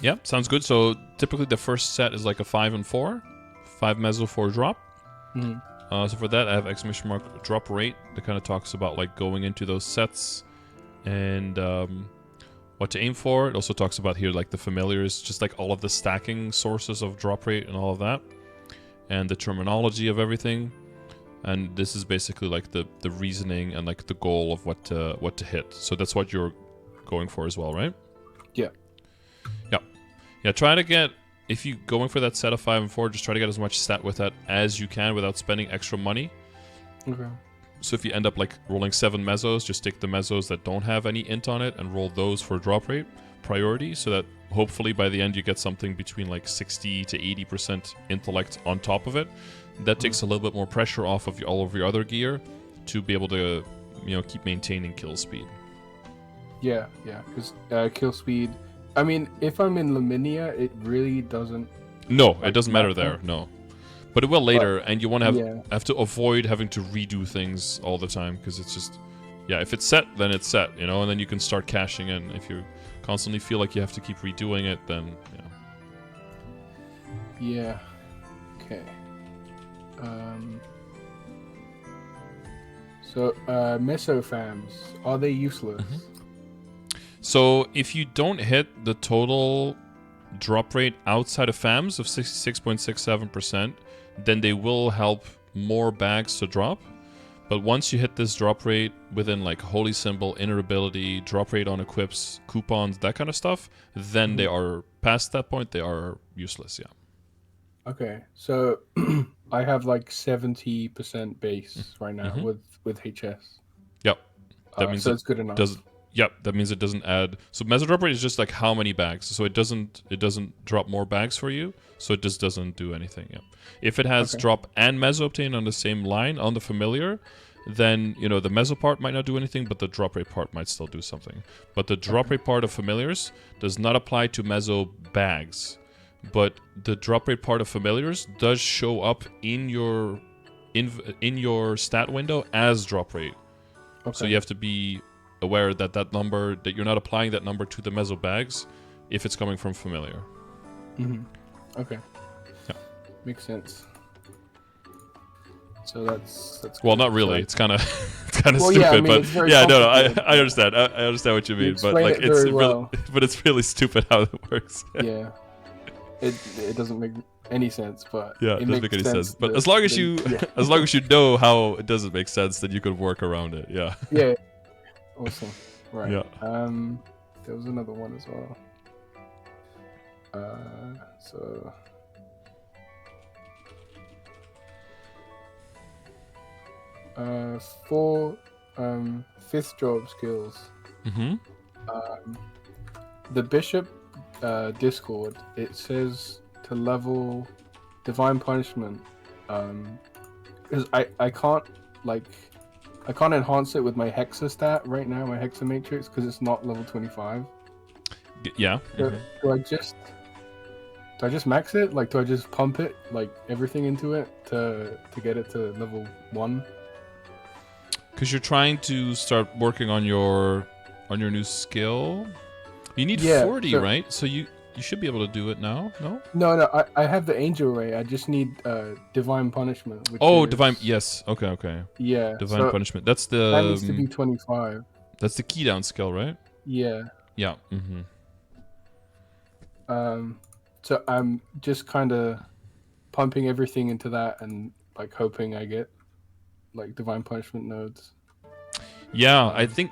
Yeah, sounds good. So typically the first set is like a 5 and 4, 5 meso, 4 drop. So for that, I have exclamation mark drop rate that kind of talks about like going into those sets and what to aim for. It also talks about here like the familiars, just like all of the stacking sources of drop rate and all of that, and the terminology of everything. And this is basically like the reasoning and like the goal of what to hit. So that's what you're going for as well, right? Yeah, try to get, if you're going for that set of 5 and 4, just try to get as much stat with that as you can without spending extra money. Okay. So if you end up like rolling 7 mesos, just take the mesos that don't have any int on it and roll those for drop rate priority, so that hopefully by the end you get something between like 60 to 80% intellect on top of it. That takes a little bit more pressure off of all of your other gear to be able to, you know, keep maintaining kill speed. Yeah, because kill speed... I mean, if I'm in Laminia, it really doesn't... No, it doesn't matter there, no. But it will later, and you want to have to avoid having to redo things all the time, because it's just... Yeah, if it's set, then it's set, you know, and then you can start cashing in. If you constantly feel like you have to keep redoing it, then, Yeah. Okay. So, mesofams, are they useless? So if you don't hit the total drop rate outside of FAMs of 66.67%, then they will help more bags to drop. But once you hit this drop rate within like Holy Symbol, Inner Ability, drop rate on equips, coupons, that kind of stuff, then they are past that point, they are useless, Okay, so I have like 70% base right now with HS. Yep. That means so it's good enough. Yep, that means it doesn't add. So meso drop rate is just like how many bags. So it doesn't drop more bags for you. So it just doesn't do anything. Yeah. If it has drop and meso obtain on the same line on the familiar, then you know the meso part might not do anything, but the drop rate part might still do something. But the drop rate part of familiars does not apply to meso bags. but the drop rate part of familiars does show up in your stat window as drop rate. Okay. So you have to be aware that that you're not applying that number to the meso bags if it's coming from familiar. Okay. Yeah. Makes sense. So that's well, good. not really. So it's kind of stupid, yeah, I mean, but it's very yeah, no, complicated, I understand. I understand what you mean, but explain like it it's very really, well. but it's really stupid how it works. Yeah. It doesn't make any sense, but Yeah, it it doesn't makes make any sense. sense. But as long as you as long as you know how it doesn't make sense, then you could work around it. Yeah. Yeah. Awesome. Right. Yeah. There was another one as well. So for fifth job skills, the bishop Discord, it says to level divine punishment, because I can't enhance it with my hexa stat right now, my hexa matrix, because it's not level 25. Yeah. Do I just max it? Like, do I just pump it, like everything into it to get it to level 1? Because you're trying to start working on your new skill. You need 40, right? So you should be able to do it now. No. No. I have the angel ray. I just need divine punishment. Which is... divine. Yes. Okay. Yeah. Divine punishment. That's the. That needs to be 25. That's the key down skill, right? Yeah. Yeah. So I'm just kind of pumping everything into that and like hoping I get like divine punishment nodes. Yeah, I think,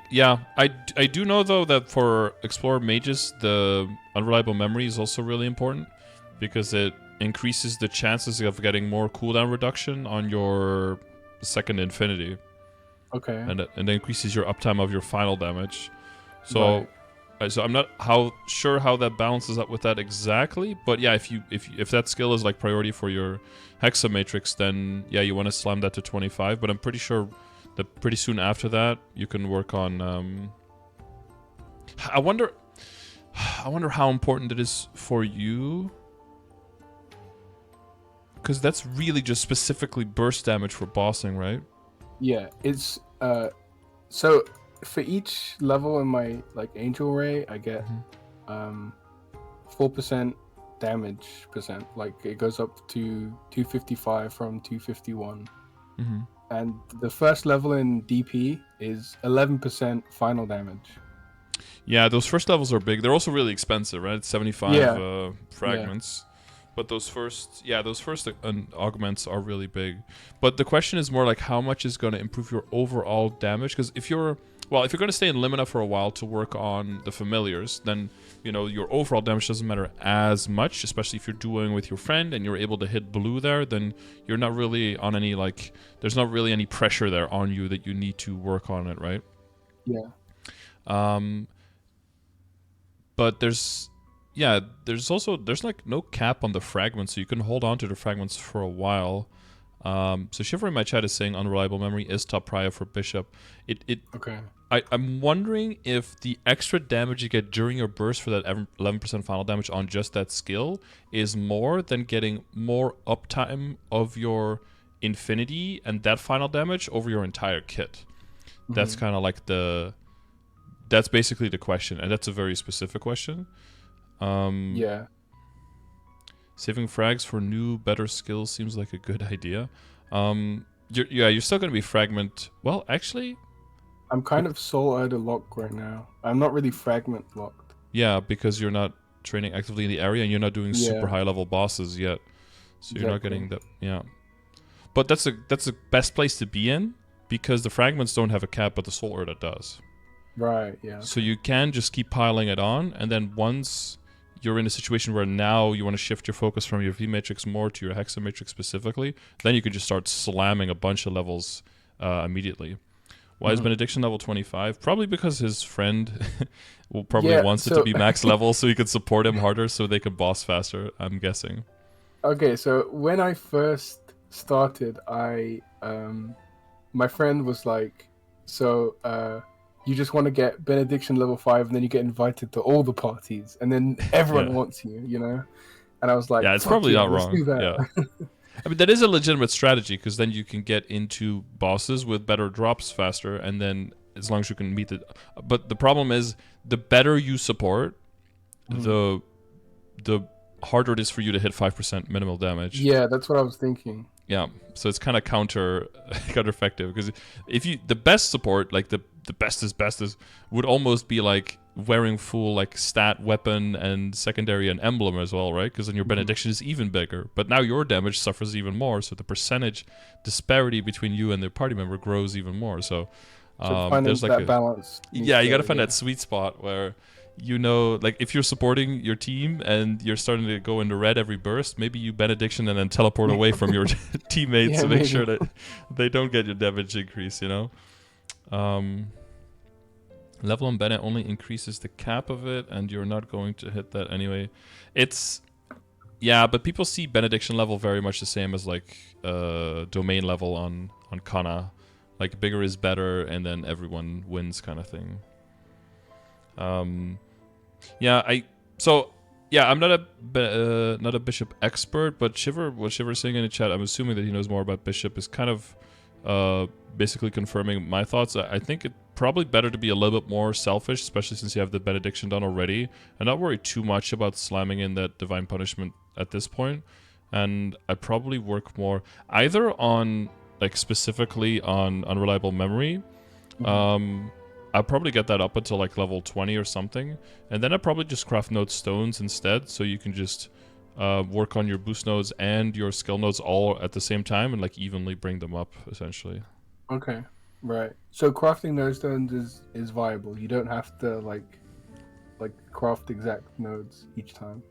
I do know though that for Explorer Mages, the unreliable memory is also really important because it increases the chances of getting more cooldown reduction on your second infinity. Okay. And it increases your uptime of your final damage. So, so I'm not sure how that balances up with that exactly, but yeah, if that skill is like priority for your hexa matrix, then yeah, you want to slam that to 25. But I'm pretty sure that pretty soon after that you can work on. I wonder how important it is for you, because that's really just specifically burst damage for bossing, right? Yeah, it's so for each level in my like angel ray, I get 4% damage percent. Like it goes up to 255 from 251. And the first level in DP is 11% final damage. Yeah, those first levels are big. They're also really expensive, right? 75 fragments. But those first augments are really big. But the question is more like how much is going to improve your overall damage? Because if you're going to stay in Limina for a while to work on the familiars, then your overall damage doesn't matter as much. Especially if you're dueling with your friend and you're able to hit blue there, then you're not really on any there's not really any pressure there on you that you need to work on it, right? Yeah. But there's like no cap on the fragments, so you can hold on to the fragments for a while. So Shiver in my chat is saying unreliable memory is top prior for Bishop. Okay. I'm wondering if the extra damage you get during your burst for that 11% final damage on just that skill is more than getting more uptime of your infinity and that final damage over your entire kit. That's kind of like that's basically the question, and that's a very specific question. Yeah. Saving frags for new, better skills seems like a good idea. You're still going to be fragment. Well, actually, I'm kind of soul Eder locked right now. I'm not really fragment locked. Yeah, because you're not training actively in the area and you're not doing super high level bosses yet, so you're not getting that. Yeah, but that's the best place to be in because the fragments don't have a cap, but the soul Eder does. Right. Yeah. So you can just keep piling it on, and then once you're in a situation where now you want to shift your focus from your VMatrix more to your hexa matrix specifically, then you can just start slamming a bunch of levels immediately. Why is Benediction level 25? Probably because his friend wants it to be max level so he can support him harder so they can boss faster, I'm guessing. Okay, so when I first started, my friend was like, you just want to get Benediction level 5 and then you get invited to all the parties and then everyone wants you, And I was like, Yeah, it's fuck probably yeah, not let's wrong. do that. Yeah. I mean, that is a legitimate strategy because then you can get into bosses with better drops faster, and then as long as you can meet it. But the problem is, the better you support, the harder it is for you to hit 5% minimal damage. Yeah, that's what I was thinking. Yeah, so it's kind of counter effective because if you the best support, like the bestest would almost be like wearing full like stat weapon and secondary and emblem as well, right? Because then your benediction is even bigger, but now your damage suffers even more, so the percentage disparity between you and the party member grows even more. So Finding there's like that balance. yeah, you got to find that sweet spot where, you know, like if you're supporting your team and you're starting to go into red every burst, maybe you benediction and then teleport away from your teammates to make sure that they don't get your damage increase, you know? Level on Bennett only increases the cap of it, and you're not going to hit that anyway. It's... Yeah, but people see benediction level very much the same as like domain level on Kana. Like bigger is better, and then everyone wins kind of thing. Yeah, I'm not a bishop expert, but what Shiver's saying in the chat, I'm assuming that he knows more about bishop, is kind of basically confirming my thoughts. I think it's probably better to be a little bit more selfish, especially since you have the benediction done already, and not worry too much about slamming in that divine punishment at this point. And I'd probably work more either on like specifically on unreliable memory. I'll probably get that up until like level 20 or something, and then I'll probably just craft node stones instead, so you can just work on your boost nodes and your skill nodes all at the same time and like evenly bring them up essentially. Okay, right. So crafting node stones is viable. You don't have to like craft exact nodes each time.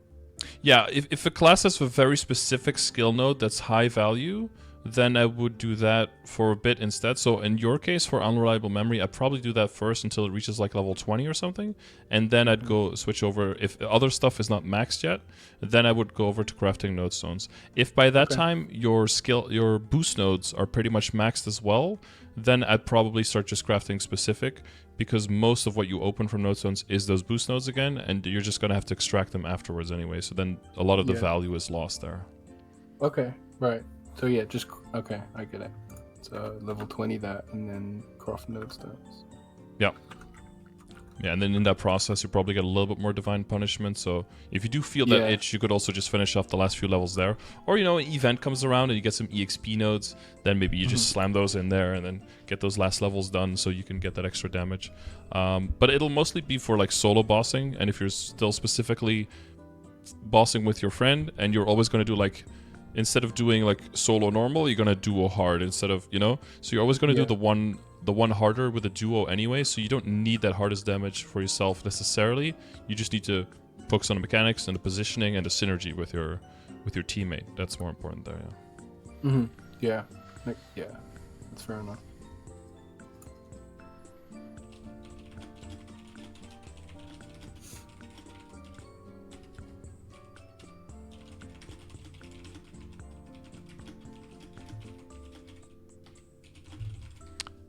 Yeah, if a class has a very specific skill node that's high value, then I would do that for a bit instead. So in your case, for unreliable memory, I'd probably do that first until it reaches like level 20 or something, and then I'd go switch over. If other stuff is not maxed yet, then I would go over to crafting node stones. If by that time your boost nodes are pretty much maxed as well, then I'd probably start just crafting specific, because most of what you open from node stones is those boost nodes again, and you're just gonna have to extract them afterwards anyway. So then a lot of the value is lost there. Okay, right. So yeah, just okay, I get it. So level 20 that, and then craft node stones. Yeah. Yeah, and then in that process, you probably get a little bit more divine punishment. So if you do feel that itch, you could also just finish off the last few levels there. Or, you know, an event comes around and you get some EXP nodes, then maybe you just slam those in there and then get those last levels done so you can get that extra damage. But it'll mostly be for like solo bossing, and if you're still specifically bossing with your friend and you're always going to do like, instead of doing like solo normal, you're gonna duo hard instead of, you know, so you're always gonna do the one harder with a duo anyway, so you don't need that hardest damage for yourself necessarily. You just need to focus on the mechanics and the positioning and the synergy with your teammate. That's more important there. Yeah. Yeah, that's fair enough.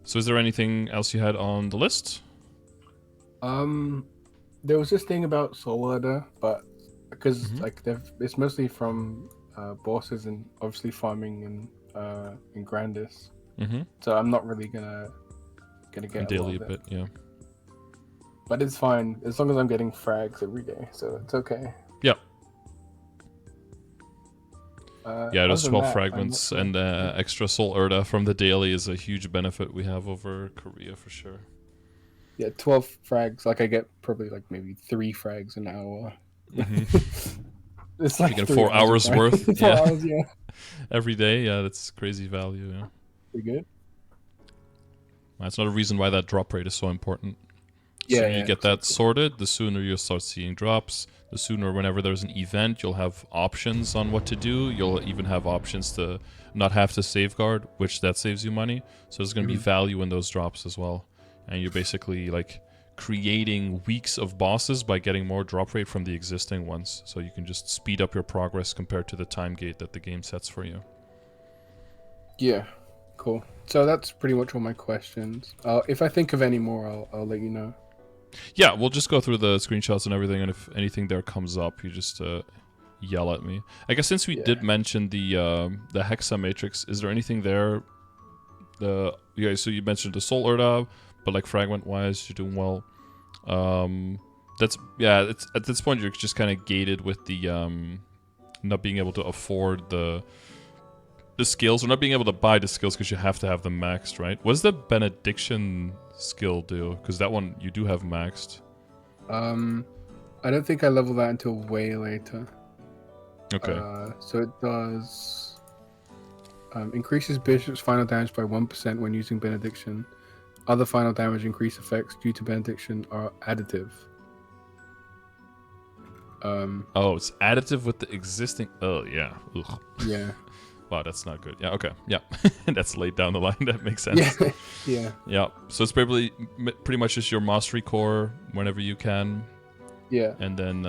So is there anything else you had on the list? There was this thing about Soul Order, but because like it's mostly from bosses and obviously farming in Grandis. So I'm not really gonna get daily a bit, yeah. But it's fine as long as I'm getting frags every day, so it's okay. Yeah. Yeah, those 12 fragments and extra Soul Urda from the daily is a huge benefit we have over Korea for sure. Yeah, 12 frags. Like I get probably like maybe 3 frags an hour. It's like 4 hours worth. 4 hours, yeah. Every day, yeah, that's crazy value. Yeah. Pretty good. That's another reason why that drop rate is so important. Yeah, so you get that sorted, the sooner you'll start seeing drops. The sooner, whenever there's an event, you'll have options on what to do. You'll even have options to not have to safeguard, which that saves you money. So there's going to be value in those drops as well. And you're basically like creating weeks of bosses by getting more drop rate from the existing ones. So you can just speed up your progress compared to the time gate that the game sets for you. Yeah, cool. So that's pretty much all my questions. If I think of any more, I'll let you know. Yeah, we'll just go through the screenshots and everything, and if anything there comes up, you just yell at me. I guess since we did mention the hexa matrix, is there anything there? So you mentioned the soul Urda, but like fragment wise, you're doing well. It's at this point you're just kind of gated with the not being able to afford the skills, or not being able to buy the skills because you have to have them maxed, right? What does the benediction skill do? Because that one you do have maxed. I don't think I level that until way later. Okay. So it does increases Bishop's final damage by 1% when using benediction. Other final damage increase effects due to benediction are additive. It's additive with the existing. Oh yeah. Ugh. Yeah. Wow, that's not good. Yeah. Okay. Yeah. That's laid down the line. That makes sense. Yeah. Yeah. Yeah. So it's pretty much just your mastery core whenever you can. Yeah. And then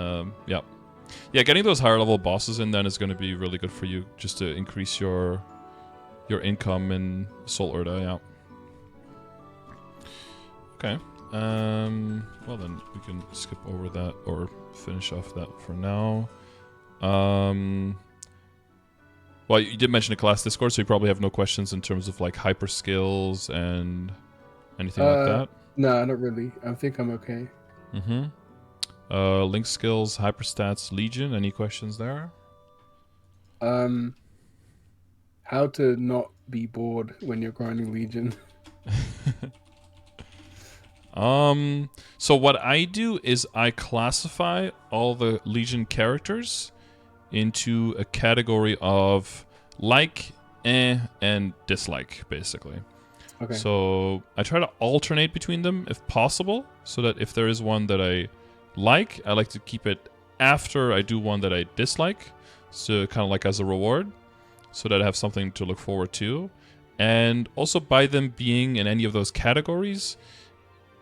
getting those higher level bosses in then is going to be really good for you, just to increase your income in Soul Urda. Yeah. Okay. Well then we can skip over that or finish off that for now. Well, you did mention a class Discord, so you probably have no questions in terms of like hyper skills and anything like that. No, not really. I think I'm okay. Link skills, hyperstats, Legion. Any questions there? How to not be bored when you're grinding Legion? So what I do is I classify all the Legion characters into a category of like, and dislike, basically. Okay. So I try to alternate between them if possible, so that if there is one that I like to keep it after I do one that I dislike, so kind of like as a reward, so that I have something to look forward to. And also by them being in any of those categories,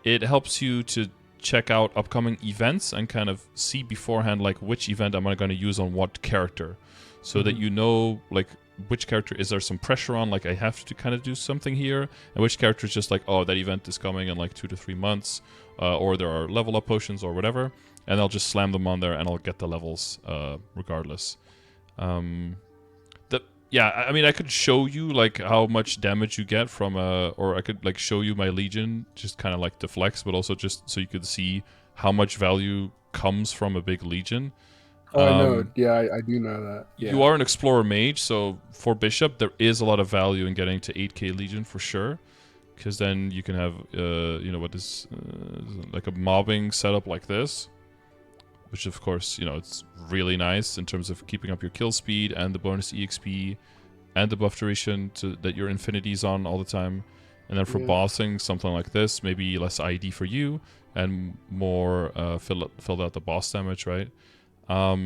it helps you to check out upcoming events and kind of see beforehand like which event am I going to use on what character, so that you know like which character is there some pressure on, like I have to kind of do something here, and which character is just like, oh, that event is coming in like 2 to 3 months, or there are level up potions or whatever, and I'll just slam them on there and I'll get the levels regardless. I mean, I could show you like how much damage you get from or I could like show you my Legion, just kind of like to flex, but also just so you could see how much value comes from a big Legion. Oh, I know. Yeah, I do know that. Yeah. You are an Explorer Mage, so for Bishop, there is a lot of value in getting to 8k Legion for sure, because then you can have, like a mobbing setup like this, which of course, it's really nice in terms of keeping up your kill speed and the bonus EXP and the buff duration that your infinity's on all the time. And then for bossing, something like this, maybe less ID for you and more filled out the boss damage, right? But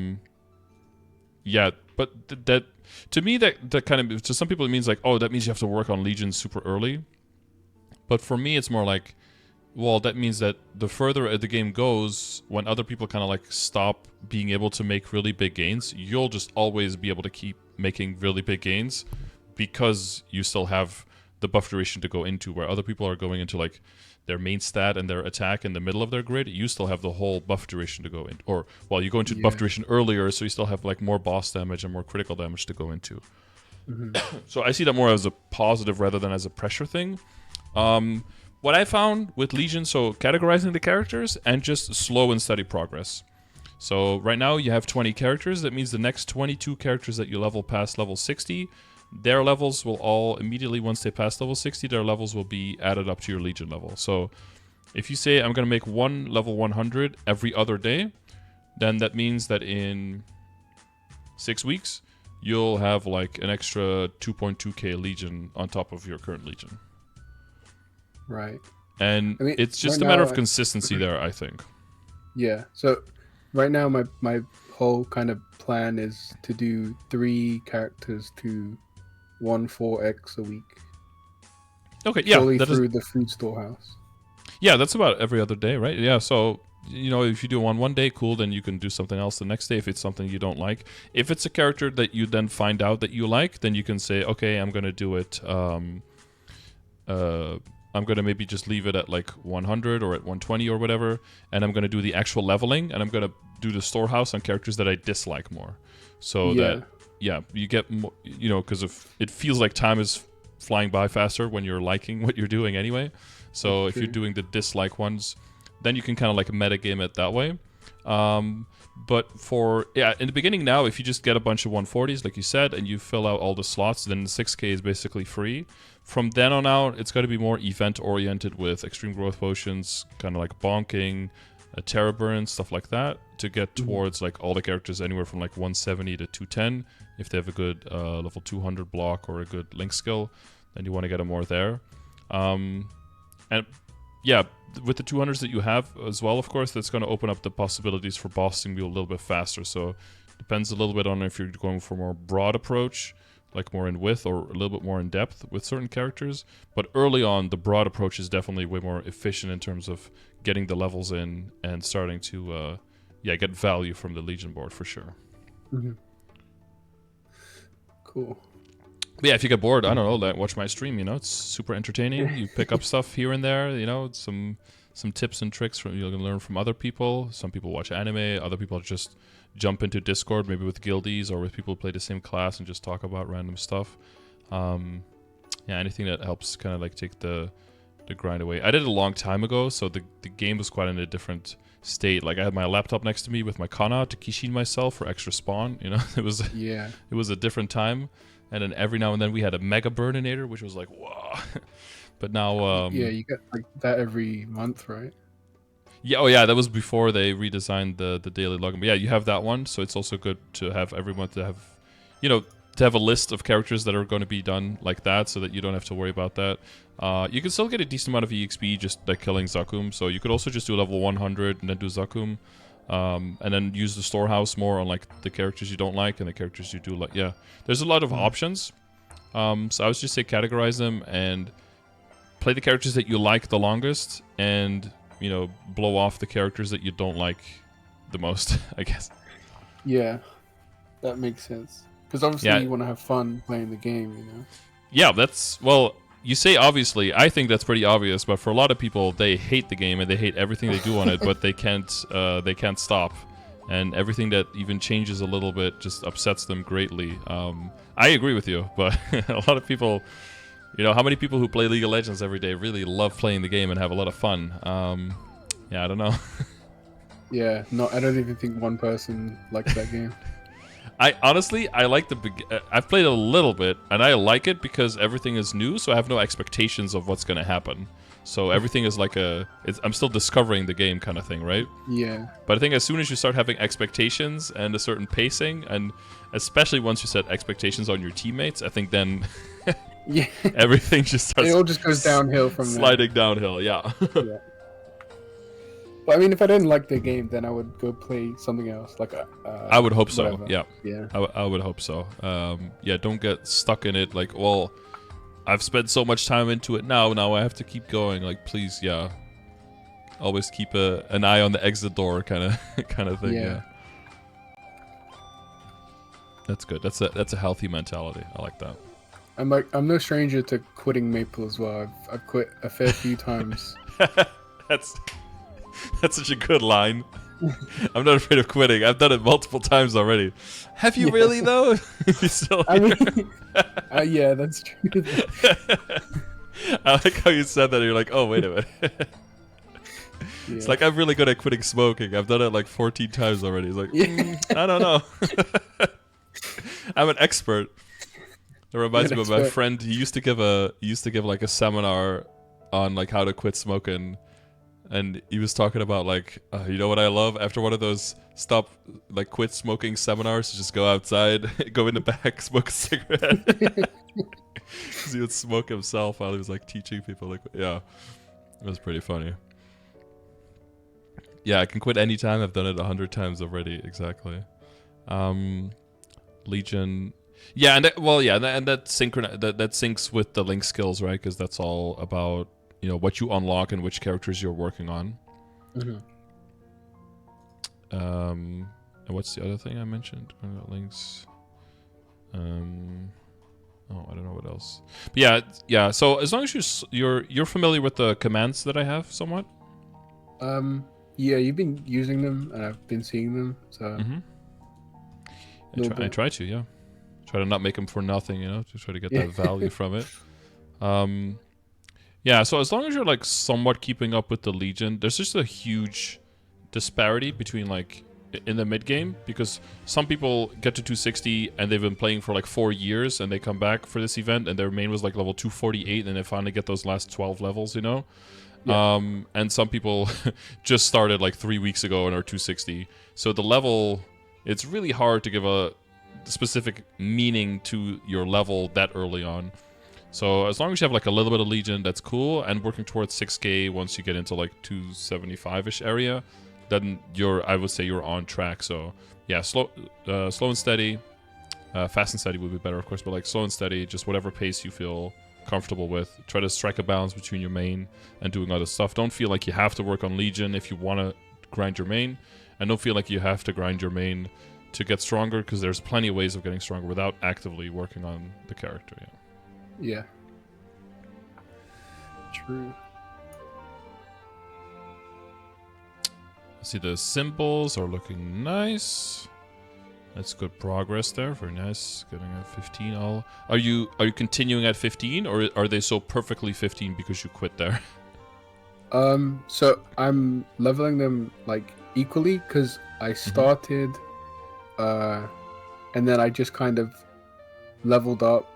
that to me, that kind of, to some people it means like, oh, that means you have to work on Legion super early. But for me, it's more like, well, that means that the further the game goes, when other people kind of like stop being able to make really big gains, you'll just always be able to keep making really big gains because you still have the buff duration to go into, where other people are going into like their main stat and their attack in the middle of their grid. You still have the whole buff duration to go in, or well, you go into buff duration earlier, so you still have like more boss damage and more critical damage to go into. So I see that more as a positive rather than as a pressure thing. What I found with Legion, so categorizing the characters and just slow and steady progress. So right now you have 20 characters. That means the next 22 characters that you level past level 60, their levels will all immediately, once they pass level 60, their levels will be added up to your Legion level. So if you say I'm going to make one level 100 every other day, then that means that in 6 weeks, you'll have like an extra 2.2k Legion on top of your current Legion. Right. And it's just a matter of consistency there, I think. Yeah. So right now my whole kind of plan is to do 3 characters to 1.4x a week. Okay, yeah. Fully through the food storehouse. Yeah, that's about every other day, right? Yeah, so if you do one day, cool, then you can do something else the next day if it's something you don't like. If it's a character that you then find out that you like, then you can say, okay, I'm going to do it I'm going to maybe just leave it at like 100 or at 120 or whatever, and I'm going to do the actual leveling, and I'm going to do the storehouse on characters that I dislike more, so that you get more, because it feels like time is flying by faster when you're liking what you're doing anyway. So if you're doing the dislike ones, then you can kind of like metagame it that way. But in the beginning now, if you just get a bunch of 140s, like you said, and you fill out all the slots, then 6K is basically free. From then on out, it's got to be more event-oriented with extreme growth potions, kind of like bonking, a terror burn, stuff like that, to get towards like all the characters anywhere from like 170 to 210. If they have a good level 200 block or a good link skill, then you want to get them more there. And yeah, with the 200s that you have as well, of course, that's going to open up the possibilities for bossing you a little bit faster. So it depends a little bit on if you're going for a more broad approach, like more in width or a little bit more in depth with certain characters. But early on, the broad approach is definitely way more efficient in terms of getting the levels in and starting to get value from the Legion board for sure. Cool. But yeah, if you get bored, I don't know, watch my stream, it's super entertaining. You pick up stuff here and there, some tips and tricks you can learn from other people. Some people watch anime, other people just jump into Discord, maybe with guildies or with people who play the same class and just talk about random stuff. Anything that helps kind of like take the grind away. I did it a long time ago, so the game was quite in a different state. Like I had my laptop next to me with my Kana to Kishin myself for extra spawn. It was a different time. And then every now and then we had a Mega Burninator, which was like, whoa. But now... you get like that every month, right? Yeah, that was before they redesigned the daily login. But yeah, you have that one, so it's also good to have every month to have, to have a list of characters that are going to be done like that, so that you don't have to worry about that. You can still get a decent amount of EXP just like killing Zakum, so you could also just do level 100 and then do Zakum. And then use the storehouse more on like the characters you don't like and the characters you do like. Yeah, there's a lot of options. So I would just say categorize them and play the characters that you like the longest, and blow off the characters that you don't like the most, I guess. Yeah, that makes sense. Because obviously you want to have fun playing the game, Yeah, you say obviously. I think that's pretty obvious, but for a lot of people, they hate the game and they hate everything they do on it, but they can't stop, and everything that even changes a little bit just upsets them greatly. I agree with you, but a lot of people, how many people who play League of Legends every day really love playing the game and have a lot of fun? I don't know. Yeah, no, I don't even think one person likes that game. I like I've played a little bit, and I like it because everything is new, so I have no expectations of what's going to happen. So everything is like I'm still discovering the game kind of thing, right? Yeah. But I think as soon as you start having expectations and a certain pacing, and especially once you set expectations on your teammates, I think then everything just starts... It all just goes downhill from sliding downhill, yeah. Yeah. But I mean, if I didn't like the game, then I would go play something else. Like I would hope so. Whatever. Yeah. I would hope so. Don't get stuck in it. Like, well, I've spent so much time into it now. Now I have to keep going. Like, please, always keep an eye on the exit door, kind of thing. Yeah. That's good. That's a healthy mentality. I like that. I'm no stranger to quitting Maple as well. I've quit a fair few times. That's such a good line. I'm not afraid of quitting. I've done it multiple times already. Have you really, though? You still here? Yeah, that's true. I like how you said that. You're like, oh, wait a minute. It's like, I'm really good at quitting smoking. I've done it like 14 times already. It's like, I don't know. I'm an expert. It reminds me of my friend. He used to give like a seminar on like how to quit smoking. And he was talking about like, you know what I love? After one of those quit smoking seminars, to just go outside, go in the back, smoke a cigarette. Because he would smoke himself while he was like teaching people. Like, yeah, it was pretty funny. Yeah, I can quit anytime. I've done it 100 times already. Exactly. Legion. Yeah, and that syncs with the link skills, right? Because that's all about what you unlock and which characters you're working on. And what's the other thing I mentioned? Links. I don't know what else. But yeah. So as long as you're familiar with the commands that I have, somewhat. Yeah, you've been using them, and I've been seeing them. So I try to, yeah. Try to not make them for nothing, you know, to try to get yeah, that value from it. Yeah, so as long as you're like somewhat keeping up with the Legion, there's just a huge disparity between like in the mid game, because some people get to 260 and they've been playing for like 4 years and they come back for this event and their main was like level 248 and they finally get those last 12 levels, you know. Yeah. And some people just started like 3 weeks ago and are 260. So the level, it's really hard to give a specific meaning to your level that early on. So as long as you have like a little bit of Legion, that's cool, and working towards 6k once you get into like 275-ish area, then I would say you're on track. So yeah, slow and steady. Fast and steady would be better, of course, but like slow and steady, just whatever pace you feel comfortable with. Try to strike a balance between your main and doing other stuff. Don't feel like you have to work on Legion if you want to grind your main, and don't feel like you have to grind your main to get stronger, because there's plenty of ways of getting stronger without actively working on the character. Yeah. Yeah. True. See, the symbols are looking nice. That's good progress there. Very nice. Getting at 15. Are you continuing at 15, or are they so perfectly 15 because you quit there? So I'm leveling them like equally, because I started, and then I just kind of leveled up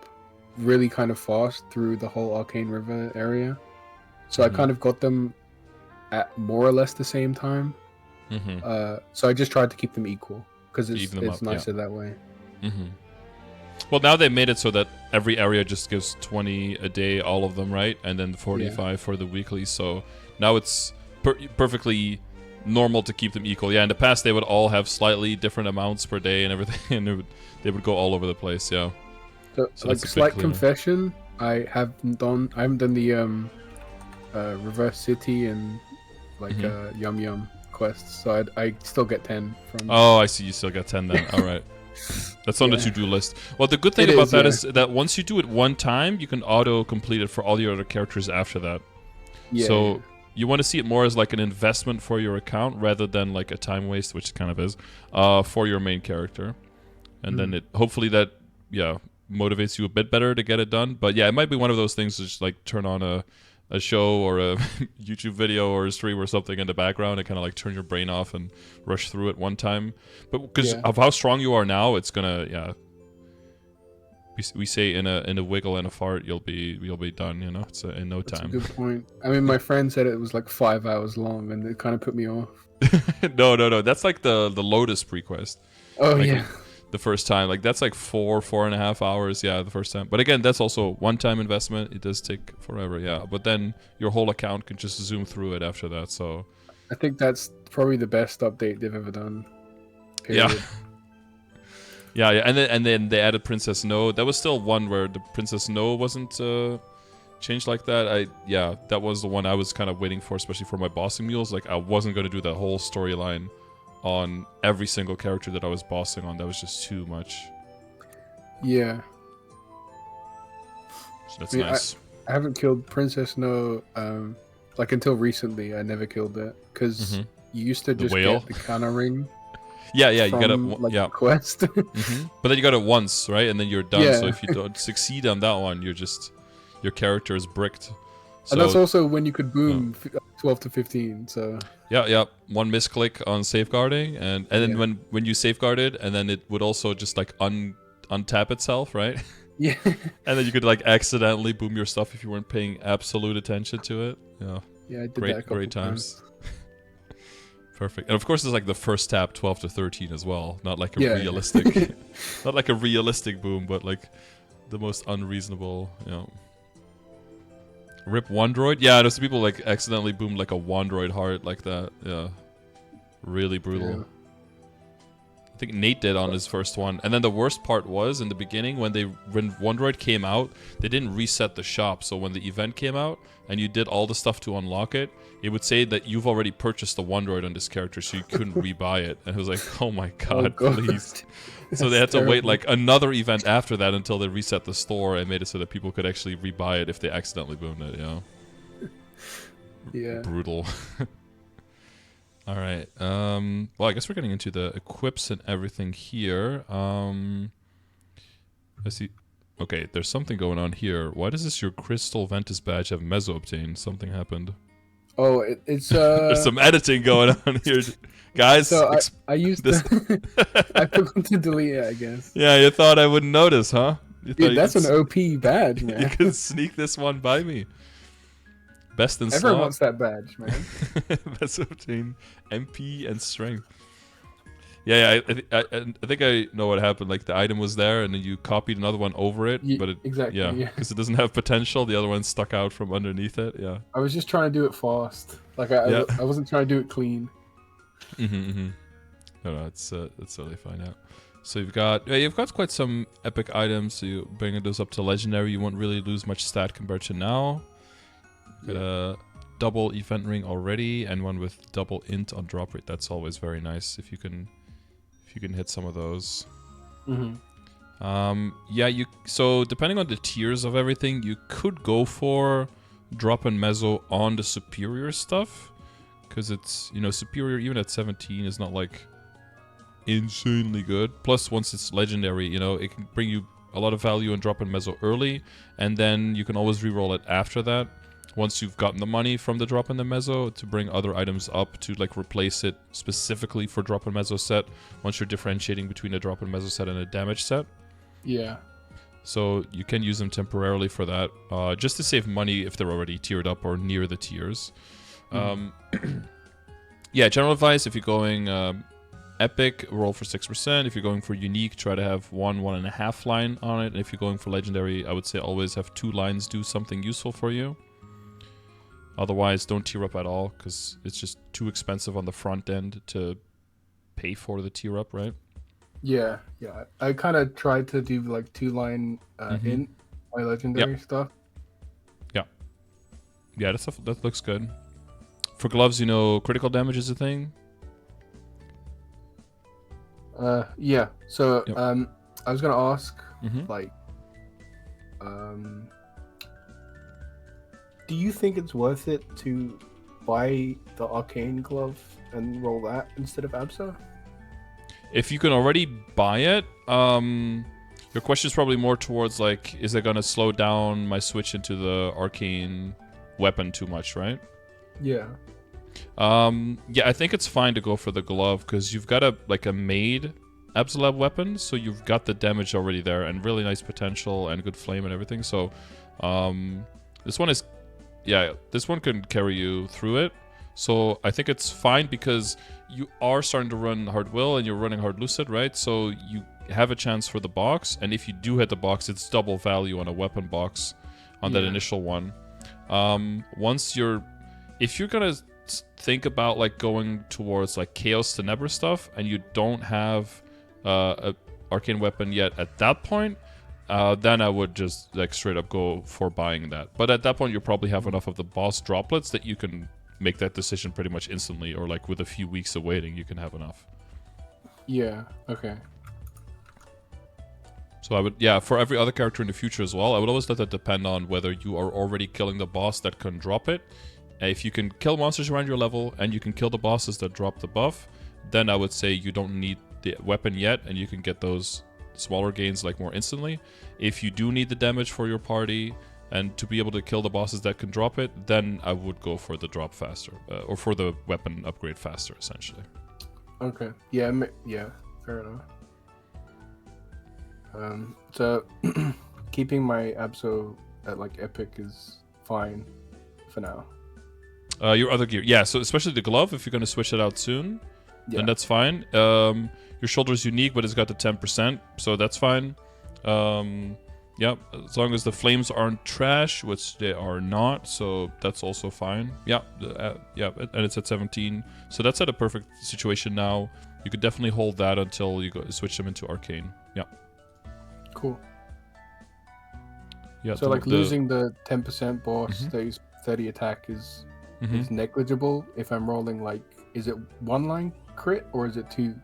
really kind of fast through the whole Arcane River area. So I kind of got them at more or less the same time. So I just tried to keep them equal, because it's nicer that way. Well, now they made it so that every area just gives 20 a day, all of them, right? And then 45 for the weekly. So now it's perfectly normal to keep them equal. Yeah, in the past they would all have slightly different amounts per day and everything, and they would go all over the place. Yeah. So like, slight confession, I haven't done the Reverse City and like Yum Yum quests, so I still get 10 from. Oh, I see. You still got 10 then. All right. That's on the to-do list. Well, the good thing about that is that once you do it one time, you can auto-complete it for all your other characters after that. Yeah. So you want to see it more as like an investment for your account rather than like a time waste, which it kind of is, for your main character. And then it hopefully that motivates you a bit better to get it done. But yeah, it might be one of those things to just like turn on a show or a YouTube video or a stream or something in the background and kind of like turn your brain off and rush through it one time. But because of how strong you are now, it's gonna we say in a wiggle and a fart you'll be done, you know. It's in no time. That's a good point. I mean, my friend said it was like 5 hours long, and it kind of put me off. No, that's like the Lotus prequest. Oh, like, yeah. The first time, like that's like 4.5 hours, the first time. But again, that's also one-time investment. It does take forever, but then your whole account can just zoom through it after that. So I think that's probably the best update they've ever done. Period. Yeah, and then they added Princess No. That was still one where the Princess No wasn't changed like that. That was the one I was kind of waiting for, especially for my bossing mules. Like I wasn't going to do that whole storyline on every single character that I was bossing on. That was just too much. Yeah. So that's nice. I haven't killed Princess No, like until recently. I never killed it, because you used to just get the Kana ring. Yeah, you got it. Quest. But then you got it once, right? And then you're done. So if you don't succeed on that one, your character is bricked. So, and that's also when you could boom 12 to 15. So one misclick on safeguarding, and then when you safeguarded, and then it would also just like untap itself, right? Yeah. And then you could like accidentally boom your stuff if you weren't paying absolute attention to it. Yeah, I did that a couple great times. Perfect. And of course, it's like the first tap 12 to 13 as well. Not like a realistic, not like a realistic boom, but like the most unreasonable, Rip Wandroid? Yeah, there's people like accidentally boomed like a Wandroid heart like that. Yeah. Really brutal. Yeah. I think Nate did on his first one. And then the worst part was in the beginning when Wandroid came out, they didn't reset the shop. So when the event came out and you did all the stuff to unlock it, it would say that you've already purchased the Wandroid on this character, so you couldn't rebuy it. And it was like, oh my god, please. So they had to wait like another event after that until they reset the store and made it so that people could actually rebuy it if they accidentally boomed it, Yeah. Brutal. All right. Well, I guess we're getting into the equips and everything here. I see. Okay, there's something going on here. Why does this your Crystal Ventus badge have Meso obtained? Something happened. Oh, it's There's some editing going on here, guys. So I used this. I forgot to delete it, I guess. Yeah, you thought I wouldn't notice, huh? You thought Dude, that's an OP badge, man. You could sneak this one by me. Best in Everyone slot. wants that badge, man. Best obtained MP and strength. Yeah, I think I know what happened. Like the item was there, and then you copied another one over it, but it exactly, yeah, because it doesn't have potential. The other one stuck out from underneath it. Yeah. I was just trying to do it fast. Like I wasn't trying to do it clean. No, it's totally fine now. So you've got quite some epic items. So you bringing those up to legendary, you won't really lose much stat compared to now. Got a double event ring already, and one with double int on Droprate. That's always very nice if you can hit some of those. So depending on the tiers of everything, you could go for drop and meso on the superior stuff, because it's, superior even at 17 is not like insanely good. Plus, once it's legendary, it can bring you a lot of value in drop and meso early, and then you can always reroll it after that. Once you've gotten the money from the drop and the meso to bring other items up to like replace it specifically for drop and meso set, once you're differentiating between a drop and meso set and a damage set. Yeah. So you can use them temporarily for that, just to save money if they're already tiered up or near the tiers. Yeah, general advice, if you're going epic, roll for 6%. If you're going for unique, try to have 1.5 line on it. And if you're going for legendary, I would say always have 2 lines do something useful for you. Otherwise, don't tier up at all, because it's just too expensive on the front end to pay for the tier up, right? Yeah. I kind of tried to do like 2-line int my legendary stuff. Yeah, that looks good. For gloves, critical damage is a thing. Yeah. So I was gonna ask, do you think it's worth it to buy the arcane glove and roll that instead of Abso? If you can already buy it, your question is probably more towards like, is it gonna slow down my switch into the arcane weapon too much, right? Yeah. Yeah, I think it's fine to go for the glove, because you've got a made Absolab weapon, so you've got the damage already there and really nice potential and good flame and everything. So this one can carry you through it. So I think it's fine, because you are starting to run hard will and you're running hard lucid, right? So you have a chance for the box, and if you do hit the box, it's double value on a weapon box on that initial one. If you're gonna think about like going towards like Chaos Tenebra stuff, and you don't have a arcane weapon yet at that point, then I would just like straight up go for buying that. But at that point, you probably have enough of the boss droplets that you can make that decision pretty much instantly, or like with a few weeks of waiting, you can have enough. Yeah. Okay. So I would, for every other character in the future as well, I would always let that depend on whether you are already killing the boss that can drop it. If you can kill monsters around your level and you can kill the bosses that drop the buff, then I would say you don't need the weapon yet, and you can get those smaller gains like more instantly. If you do need the damage for your party and to be able to kill the bosses that can drop it, then I would go for the drop faster, or for the weapon upgrade faster, essentially. Okay. Yeah. Fair enough. So keeping my Abso at like epic is fine for now. Your other gear, so especially the glove, if you're going to switch it out soon, then that's fine. Your shoulder's unique, but it's got the 10%, so that's fine. As long as the flames aren't trash, which they are not, so that's also fine. And it's at 17, so that's at a perfect situation now. You could definitely hold that until you switch them into arcane. Cool. Yeah. So losing the 10% boss, those 30 attack is negligible if I'm rolling like, is it 1-line crit or is it 2?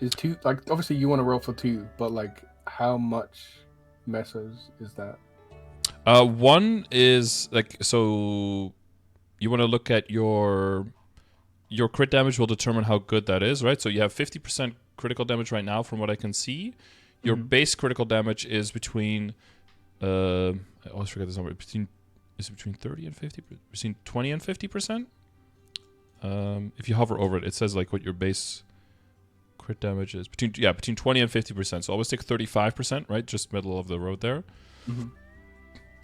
Is 2 like, obviously you want to roll for 2, but like how much mesos is that? 1 is like, so you want to look at your your crit damage will determine how good that is, right? So you have 50% critical damage right now from what I can see. Your base critical damage is between I always forget this number. Is it between 30 and 50? Between 20 and 50%? If you hover over it, it says like what your base crit damage is. Between 20 and 50%. So always take 35%, right? Just middle of the road there.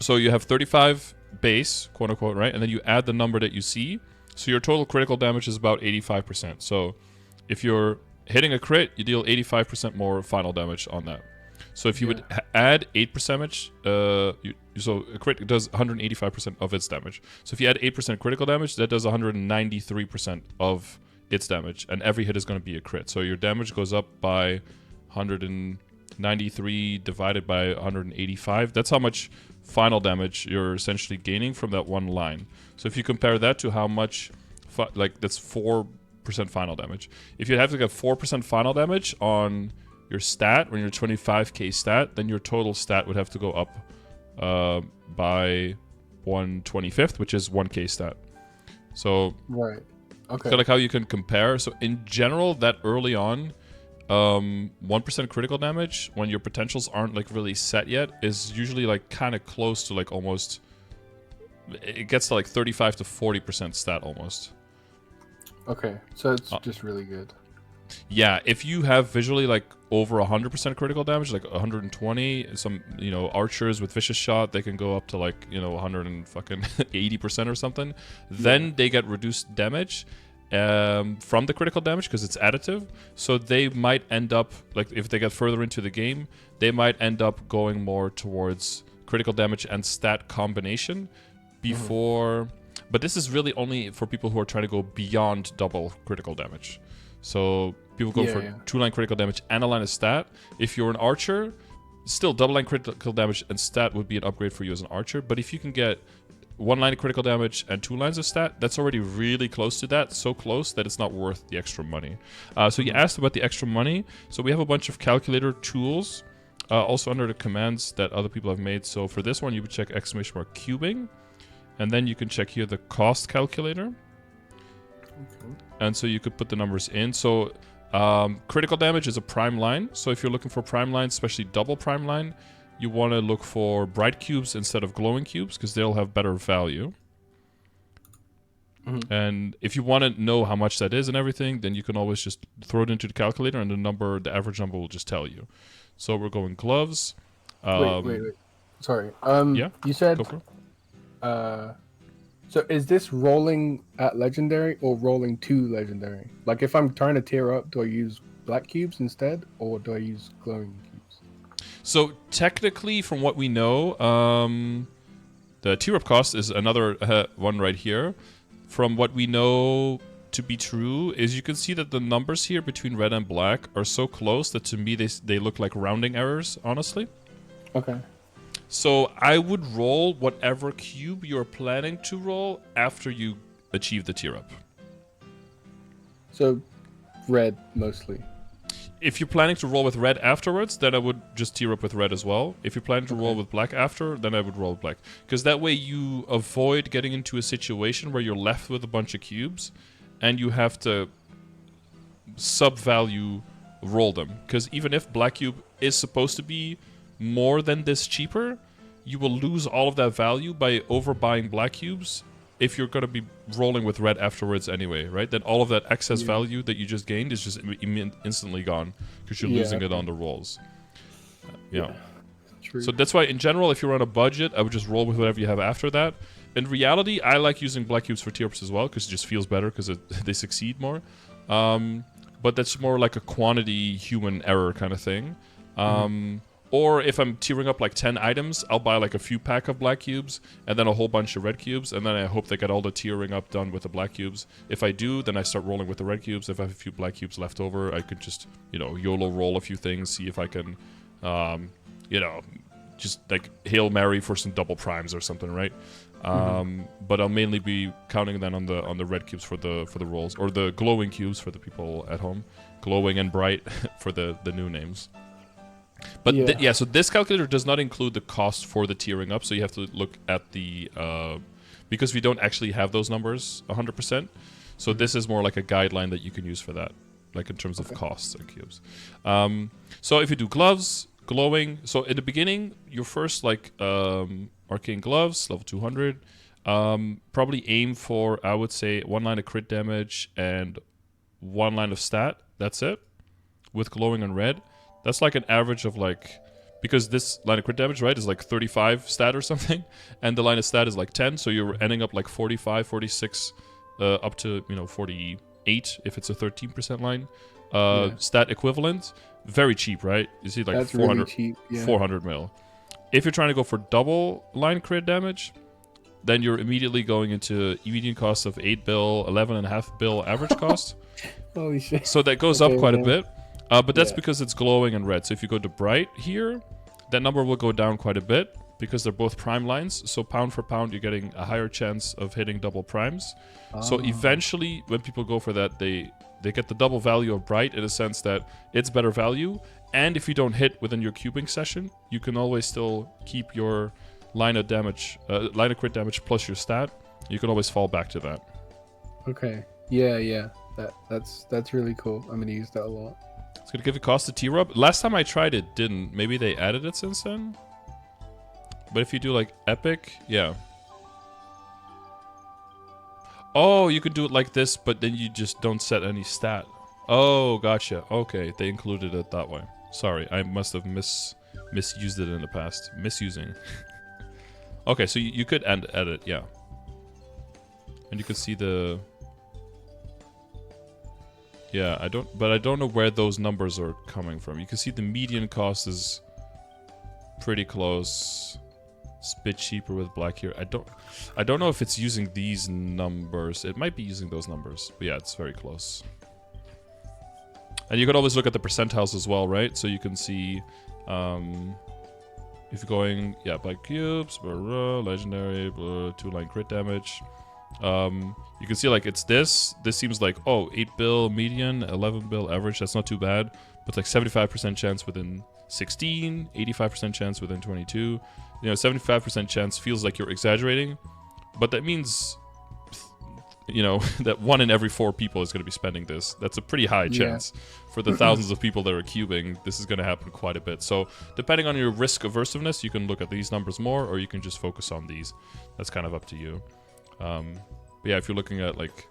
So you have 35 base, quote unquote, right? And then you add the number that you see. So your total critical damage is about 85%. So if you're hitting a crit, you deal 85% more final damage on that. So if you would add 8% damage, so a crit does 185% of its damage. So if you add 8% critical damage, that does 193% of its damage. And every hit is going to be a crit. So your damage goes up by 193 divided by 185. That's how much final damage you're essentially gaining from that one line. So if you compare that to how much, that's 4% final damage. If you have to get 4% final damage on your stat, when your 25k stat, then your total stat would have to go up by 1/25th, which is 1k stat. So, right. Okay. So like how you can compare. So in general, that early on, 1% critical damage when your potentials aren't like really set yet is usually like kind of close to like almost. It gets to like 35 to 40% stat almost. Okay, so it's just really good. Yeah, if you have visually like over 100% critical damage, like 120, some archers with vicious shot, they can go up to like 180% or something. Then they get reduced damage from the critical damage because it's additive. So they might end up like if they get further into the game, they might end up going more towards critical damage and stat combination before. But this is really only for people who are trying to go beyond double critical damage. So people go for 2-line critical damage and a line of stat. If you're an archer, still double line critical damage and stat would be an upgrade for you as an archer. But if you can get 1 line of critical damage and 2 lines of stat, that's already really close to that. So close that it's not worth the extra money. So you asked about the extra money. So we have a bunch of calculator tools also under the commands that other people have made. So for this one, you would check !cubing. And then you can check here the cost calculator. And so you could put the numbers in. So critical damage is a prime line. So if you're looking for prime lines, especially double prime line, you want to look for bright cubes instead of glowing cubes because they'll have better value. And if you want to know how much that is and everything, then you can always just throw it into the calculator and the average number will just tell you. So we're going gloves. Wait. Sorry. Yeah, you said... go for it. So is this rolling at legendary or rolling to legendary? Like if I'm trying to tier up, do I use black cubes instead or do I use glowing cubes? So technically, from what we know, the tier up cost is another one right here. From what we know to be true is you can see that the numbers here between red and black are so close that to me they look like rounding errors, honestly. Okay. So I would roll whatever cube you're planning to roll after you achieve the tier up. So red mostly. If you're planning to roll with red afterwards, then I would just tier up with red as well. If you're planning to roll with black after, then I would roll with black. Because that way you avoid getting into a situation where you're left with a bunch of cubes and you have to sub-value roll them. Because even if black cube is supposed to be more than this cheaper, you will lose all of that value by overbuying black cubes if you're going to be rolling with red afterwards anyway, right? Then all of that excess value that you just gained is just instantly gone because you're losing it on the rolls. True. So that's why in general, if you're on a budget, I would just roll with whatever you have after that. In reality, I like using black cubes for tier ups as well because it just feels better because they succeed more. But that's more like a quantity human error kind of thing. Or if I'm tiering up like 10 items, I'll buy like a few pack of black cubes and then a whole bunch of red cubes. And then I hope they get all the tiering up done with the black cubes. If I do, then I start rolling with the red cubes. If I have a few black cubes left over, I could just, YOLO roll a few things, see if I can, just like Hail Mary for some double primes or something, right? But I'll mainly be counting then on the red cubes for the rolls, or the glowing cubes for the people at home. Glowing and bright for the new names. But so this calculator does not include the cost for the tiering up, so you have to look at the because we don't actually have those numbers 100%. So this is more like a guideline that you can use for that, like in terms of costs and cubes. So if you do gloves, glowing. So in the beginning, your first like arcane gloves, level 200. Probably aim for, I would say, 1 line of crit damage and 1 line of stat. That's it. With glowing and red. That's like an average of like, because this line of crit damage, right, is like 35 stat or something, and the line of stat is like 10, so you're ending up like 45, 46, up to, 48 if it's a 13% line. Stat equivalent, very cheap, right? You see like That's 400, really cheap. Yeah. 400 mil. If you're trying to go for double line crit damage, then you're immediately going into median cost of 8 bill, 11.5 bill average cost. Holy shit. So that goes up quite a bit. But that's Yeah. because it's glowing and red. So if you go to bright here, that number will go down quite a bit because they're both prime lines. So pound for pound, you're getting a higher chance of hitting double primes. So eventually, when people go for that, they get the double value of bright in a sense that it's better value. And if you don't hit within your cubing session, you can always still keep your line of damage, line of crit damage plus your stat. You can always fall back to that. Okay. Yeah. That's really cool. I'm gonna use that a lot. It's gonna give you cost to T-Rub. Last time I tried it, didn't. Maybe they added it since then. But if you do like epic, yeah. Oh, you could do it like this, but then you just don't set any stat. Oh, gotcha. Okay, they included it that way. Sorry, I must have misused it in the past. Misusing. Okay, so you could edit, yeah. And you could see the... Yeah, I don't know where those numbers are coming from. You can see the median cost is pretty close. It's a bit cheaper with black here. I don't know if it's using these numbers. It might be using those numbers. But yeah, it's very close. And you could always look at the percentiles as well, right? So you can see if you're going, yeah, black cubes, legendary, 2-line crit damage. You can see like it's this seems like, oh, 8 bill median, 11 bill average, that's not too bad, but like 75% chance within 16, 85% chance within 22. 75% chance feels like you're exaggerating, but that means that 1 in every 4 people is going to be spending this. That's a pretty high chance. For the thousands of people that are cubing, this is going to happen quite a bit. So depending on your risk aversiveness, you can look at these numbers more, or you can just focus on these. That's kind of up to you. But yeah, if you're looking at like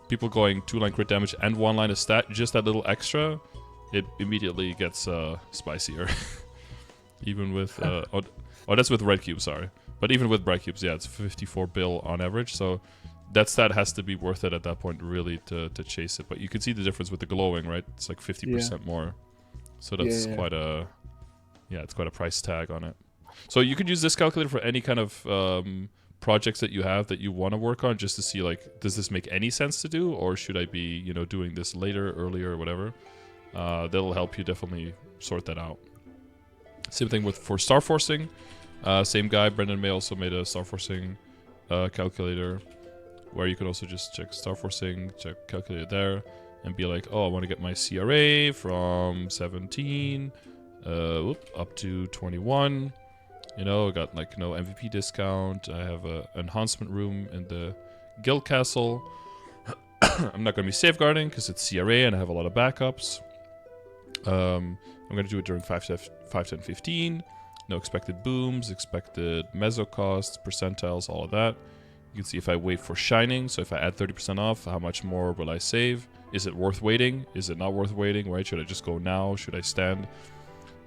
people going 2-line crit damage and 1 line of stat, just that little extra, it immediately gets spicier. Even with that's with red cubes, sorry. But even with bright cubes, yeah, it's 54 bill on average. So that stat has to be worth it at that point, really, to chase it. But you can see the difference with the glowing, right? It's like 50% more. So that's quite a it's quite a price tag on it. So you could use this calculator for any kind of projects that you have that you want to work on, just to see like, does this make any sense to do, or should I be doing this later, earlier, or whatever. That'll help you definitely sort that out. Same thing for star forcing. Same guy, Brendan May, also made a star forcing calculator, where you can also just check star forcing, check calculator there, and be like, oh, I want to get my CRA from 17 up to 21. I got like no MVP discount. I have a enhancement room in the guild castle. I'm not going to be safeguarding because it's CRA and I have a lot of backups. I'm going to do it during 5, 10, 15. No expected booms, expected meso costs, percentiles, all of that. You can see if I wait for shining, so if I add 30% off, how much more will I save? Is it worth waiting? Is it not worth waiting, right? Should I just go now? Should I stand?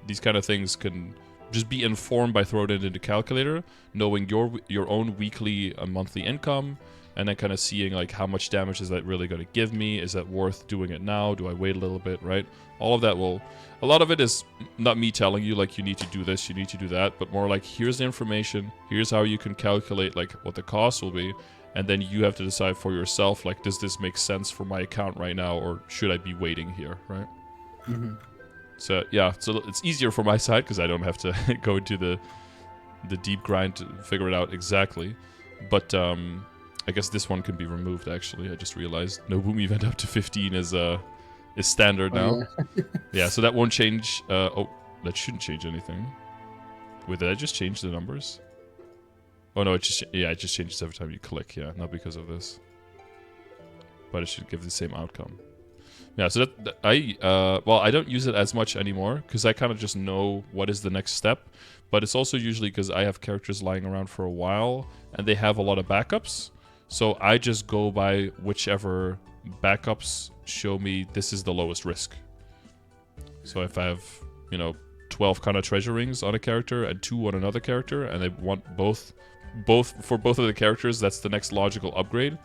These kind of things can just be informed by throwing it into the calculator, knowing your own weekly and monthly income, and then kind of seeing like how much damage is that really going to give me? Is that worth doing it now? Do I wait a little bit, right? All of that a lot of it is not me telling you like you need to do this, you need to do that, but more like here's the information, here's how you can calculate like what the cost will be, and then you have to decide for yourself like, does this make sense for my account right now, or should I be waiting here, right? Mm-hmm. So yeah, so it's easier for my side because I don't have to go into the deep grind to figure it out exactly. But I guess this one can be removed actually. I just realized no boom event up to 15 is standard now. Yeah, so that won't change. Oh, that shouldn't change anything. Wait, did I just change the numbers? Oh no, it just changes every time you click. Yeah, not because of this. but it should give the same outcome. Yeah, so I don't use it as much anymore because I kind of just know what is the next step. But it's also usually because I have characters lying around for a while and they have a lot of backups. So I just go by whichever backups show me this is the lowest risk. So if I have, 12 kind of treasure rings on a character and 2 on another character, and they want both for both of the characters, that's the next logical upgrade,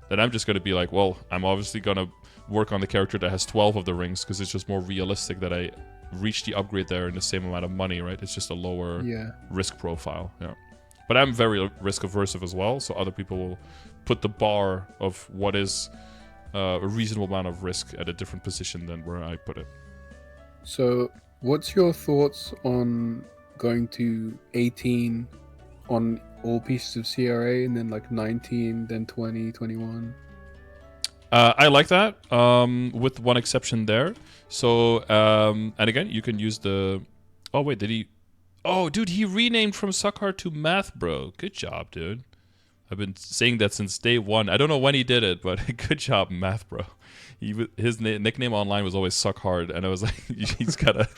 then I'm just going to be like, well, I'm obviously going to work on the character that has 12 of the rings because it's just more realistic that I reach the upgrade there in the same amount of money, right? It's just a lower risk profile. Yeah. But I'm very risk aversive as well, so other people will put the bar of what is a reasonable amount of risk at a different position than where I put it. So what's your thoughts on going to 18 on all pieces of CRA and then like 19, then 20, 21? I like that, with one exception there. So, and again, you can use the... Oh, wait, did he... Oh, dude, he renamed from Suckhard to Math Bro. Good job, dude. I've been saying that since day one. I don't know when he did it, but good job, Math Bro. His nickname online was always Suckhard, and I was like, he's gotta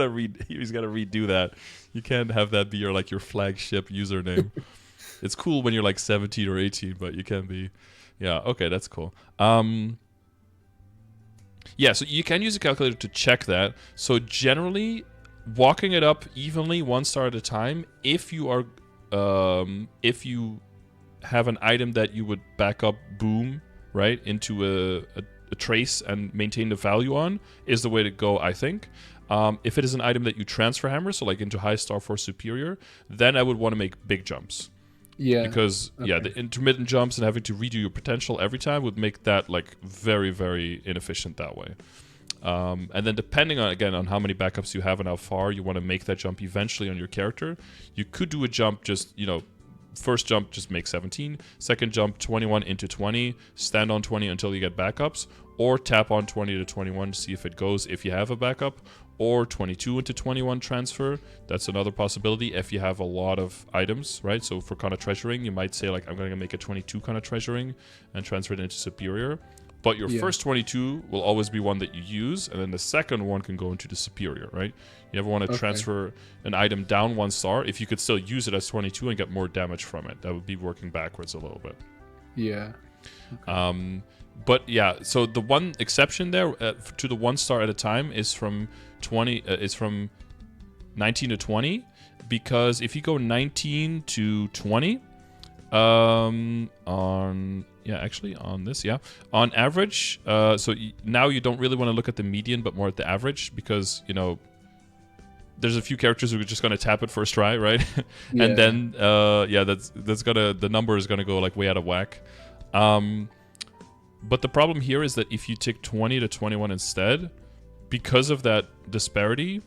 redo that. You can't have that be your flagship username. It's cool when you're like 17 or 18, but you can be... Yeah, okay, that's cool. Yeah, so you can use a calculator to check that. So generally, walking it up evenly 1 star at a time, if you have an item that you would back up boom, right, into a trace and maintain the value on, is the way to go, I think. If it is an item that you transfer hammer, so like into high star for superior, then I would want to make big jumps. Yeah. Because the intermittent jumps and having to redo your potential every time would make that like very, very inefficient that way. And then depending on how many backups you have and how far you want to make that jump eventually on your character, you could do a jump just, first jump just make 17, second jump 21 into 20, stand on 20 until you get backups, or tap on 20 to 21 to see if it goes if you have a backup, or 22 into 21 transfer. That's another possibility if you have a lot of items, right? So for kind of treasuring, you might say like, I'm going to make a 22 kind of treasuring and transfer it into superior. But your first 22 will always be one that you use, and then the second one can go into the superior, right? You never want to transfer an item down 1 star if you could still use it as 22 and get more damage from it. That would be working backwards a little bit. Yeah. Okay. But yeah, so the one exception there to the 1 star at a time is from 19 to 20, because if you go 19 to 20, on average, so now you don't really want to look at the median, but more at the average, because there's a few characters who are just gonna tap it first try, right? Yeah. And then the number is gonna go like way out of whack. But the problem here is that if you take 20 to 21 instead, because of that disparity,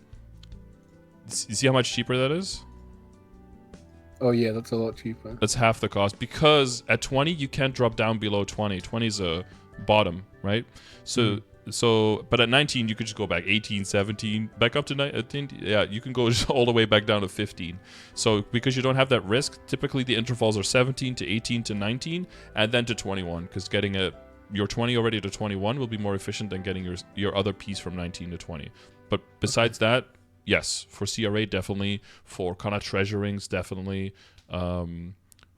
you see how much cheaper that is? Oh yeah, that's a lot cheaper. That's half the cost, because at 20 you can't drop down below 20. 20 is a bottom, right? So but at 19 you could just go back 18, 17, back up to 19. Yeah, you can go just all the way back down to 15. So because you don't have that risk, typically the intervals are 17 to 18 to 19 and then to 21, because getting your 20 already to 21 will be more efficient than getting your other piece from 19 to 20. But besides that, yes, for CRA definitely, for kind of treasurings definitely,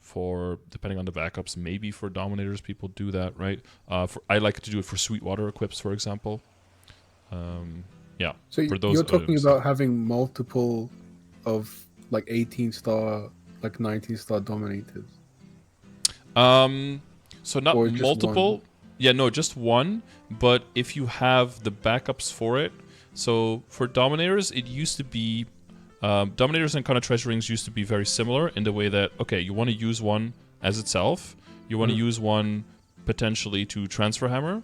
for depending on the backups, maybe for dominators people do that, right? I like to do it for Sweetwater equips, for example. Yeah. So for those you're talking items. about having multiple of like 18 star, like 19 star dominators. So not multiple. One? Yeah, no, just one. But if you have the backups for it, so for Dominators, it used to be... Dominators and kind of treasurings used to be very similar in the way that, okay, you want to use one as itself. You want to use one potentially to transfer hammer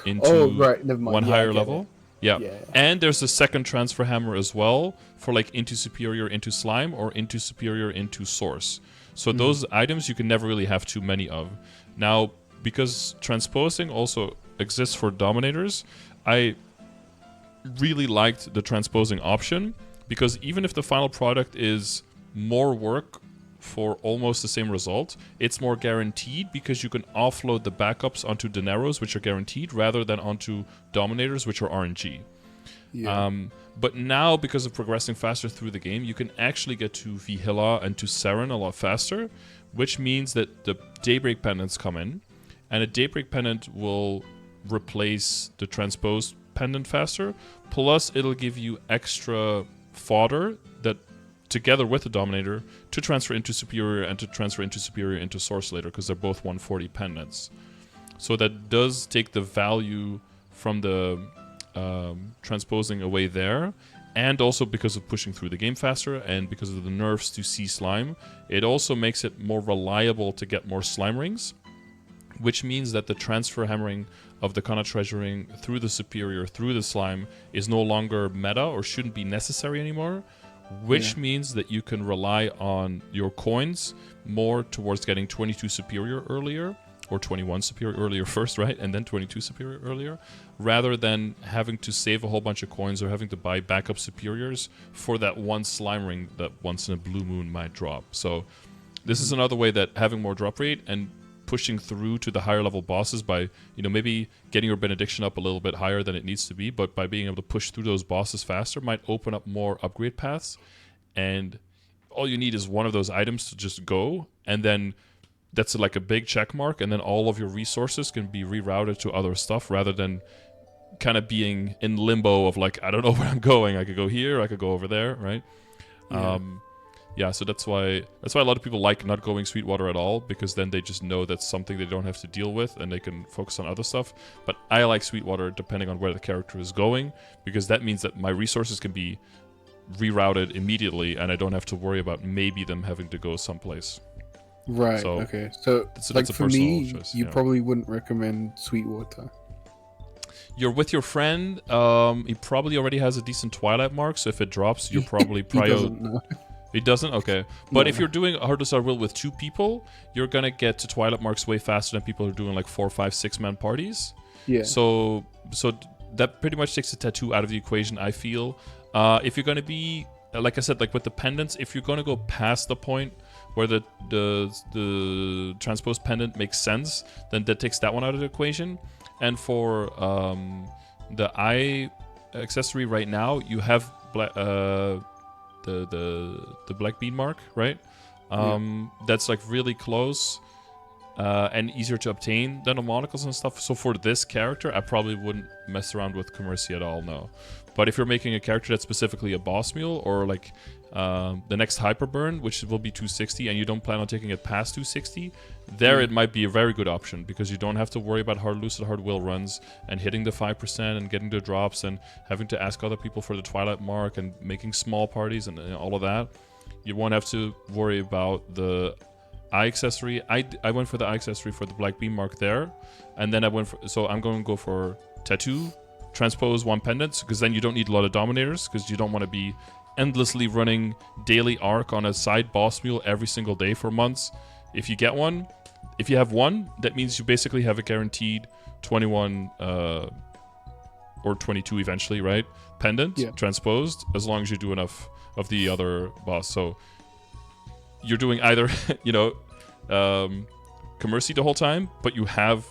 into one higher level. Yeah. And there's a second transfer hammer as well for like into superior into slime or into superior into source. So those items you can never really have too many of. Now, because transposing also exists for Dominators, I really liked the transposing option, because even if the final product is more work for almost the same result. It's more guaranteed because you can offload the backups onto Dineros, which are guaranteed, rather than onto Dominators, which are RNG. Yeah. But now, because of progressing faster through the game, you can actually get to Vihila and to Seren a lot faster, which means that the Daybreak pendants come in, and a Daybreak pendant will replace the Transposed pendant faster, plus it'll give you extra fodder that, together with the Dominator, to transfer into Superior and to transfer into Superior into Source later, because they're both 140 pendants. So that does take the value from the transposing away there, and also because of pushing through the game faster and because of the nerfs to Sea Slime, it also makes it more reliable to get more slime rings, which means that the transfer hammering of the Kana treasuring through the Superior, through the slime, is no longer meta or shouldn't be necessary anymore, which means that you can rely on your coins more towards getting 22 Superior earlier, or 21 Superior earlier first, right? And then 22 Superior earlier, rather than having to save a whole bunch of coins or having to buy backup Superiors for that one slime ring that once in a blue moon might drop. So this is another way that having more drop rate and pushing through to the higher level bosses by, maybe getting your benediction up a little bit higher than it needs to be, but by being able to push through those bosses faster might open up more upgrade paths. And all you need is one of those items to just go, and then that's like a big check mark, and then all of your resources can be rerouted to other stuff rather than kind of being in limbo of like, I don't know where I'm going. I could go here, I could go over there, right? So that's why a lot of people like not going Sweetwater at all, because then they just know that's something they don't have to deal with and they can focus on other stuff. But I like Sweetwater depending on where the character is going, because that means that my resources can be rerouted immediately and I don't have to worry about maybe them having to go someplace. Right. So, okay. So, like for me, choice, you probably wouldn't recommend Sweetwater. You're with your friend. He probably already has a decent Twilight mark, so if it drops, you're probably He doesn't? Okay. But if you're doing a Heart of Star Will with 2 people, you're gonna get to Twilight marks way faster than people who are doing like 4, 5, 6-man parties. Yeah. So that pretty much takes the tattoo out of the equation, I feel. If you're gonna be, like I said, like with the pendants, if you're gonna go past the point where the transposed pendant makes sense, then that takes that one out of the equation. And for the eye accessory right now, you have the black bean mark, right? That's like really close and easier to obtain than the monocles and stuff. So for this character, I probably wouldn't mess around with Commercy at all, no. But if you're making a character that's specifically a boss mule, or like the next Hyper Burn, which will be 260, and you don't plan on taking it past 260, there it might be a very good option, because you don't have to worry about hard lucid, hard will runs, and hitting the 5% and getting the drops, and having to ask other people for the Twilight mark, and making small parties, and all of that. You won't have to worry about the eye accessory. I went for the eye accessory for the black beam mark there, and then I'm going to go for tattoo, transpose 1 pendants, because then you don't need a lot of dominators, because you don't want to be endlessly running daily arc on a side boss mule every single day for months. If you get one, if you have one, that means you basically have a guaranteed 21 or 22 eventually, right? Pendant transposed, as long as you do enough of the other boss. So you're doing either, Commercy the whole time, but you have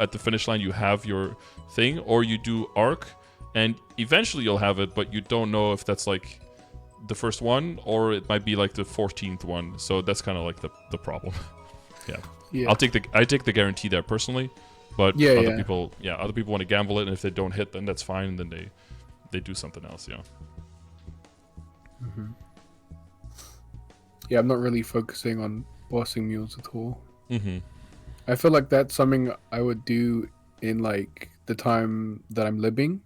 at the finish line you have your thing, or you do arc and eventually you'll have it, but you don't know if that's like the first one or it might be like the 14th one. So that's kind of like the problem. I take the guarantee there personally, but other people want to gamble it, and if they don't hit, then that's fine, and then they do something else. I'm not really focusing on bossing mules at all. I feel like that's something I would do in like the time that I'm living,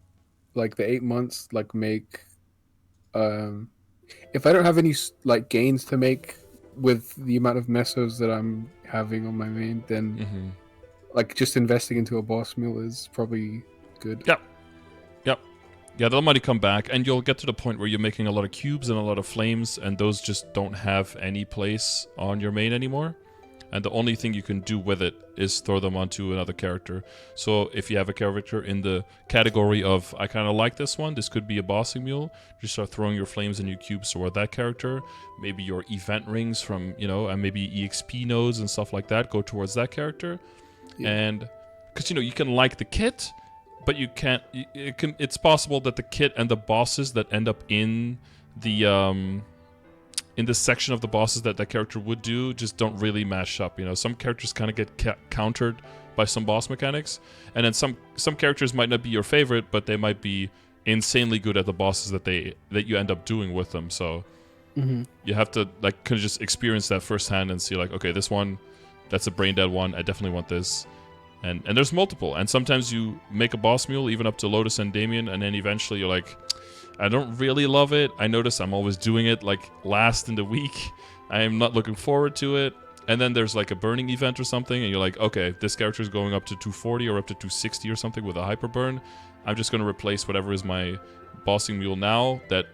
like the 8 months, like make if I don't have any like gains to make with the amount of mesos that I'm having on my main, then like just investing into a boss mule is probably good. Yeah, they'll might come back, and you'll get to the point where you're making a lot of cubes and a lot of flames, and those just don't have any place on your main anymore. and the only thing you can do with it is throw them onto another character. So if you have a character in the category of, I kind of like this one, this could be a bossing mule, just start throwing your flames and your cubes toward that character. Maybe your event rings from, and maybe EXP nodes and stuff like that go towards that character. Yeah. And because, you can like the kit, but you can't, it's possible that the kit and the bosses that end up in the section of the bosses that character would do just don't really match up. Some characters kind of get countered by some boss mechanics, and then some characters might not be your favorite, but they might be insanely good at the bosses that you end up doing with them. So you have to kind of just experience that firsthand and see okay, this one, that's a brain dead one, I definitely want this. And there's multiple, and sometimes you make a boss mule even up to Lotus and Damien, and then eventually you're like, I don't really love it. I notice I'm always doing it last in the week. I am not looking forward to it. And then there's a burning event or something, and you're like, okay, this character is going up to 240 or up to 260 or something with a hyper burn. I'm just going to replace whatever is my bossing mule now that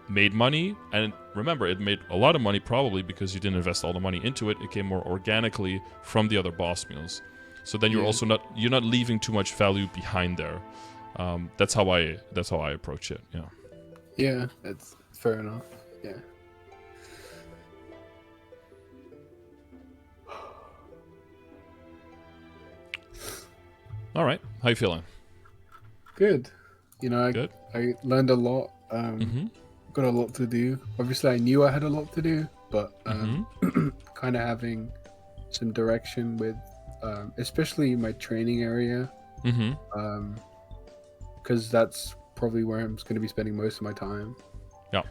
made money. And remember, it made a lot of money probably because you didn't invest all the money into it. It came more organically from the other boss mules. So then you're also not leaving too much value behind there. That's how I approach it. Yeah. Yeah, that's fair enough. Yeah. All right. How you feeling? Good. Good. I learned a lot. Got a lot to do. Obviously, I knew I had a lot to do, but kind of having some direction with, especially my training area, because that's probably where I'm going to be spending most of my time. Yeah.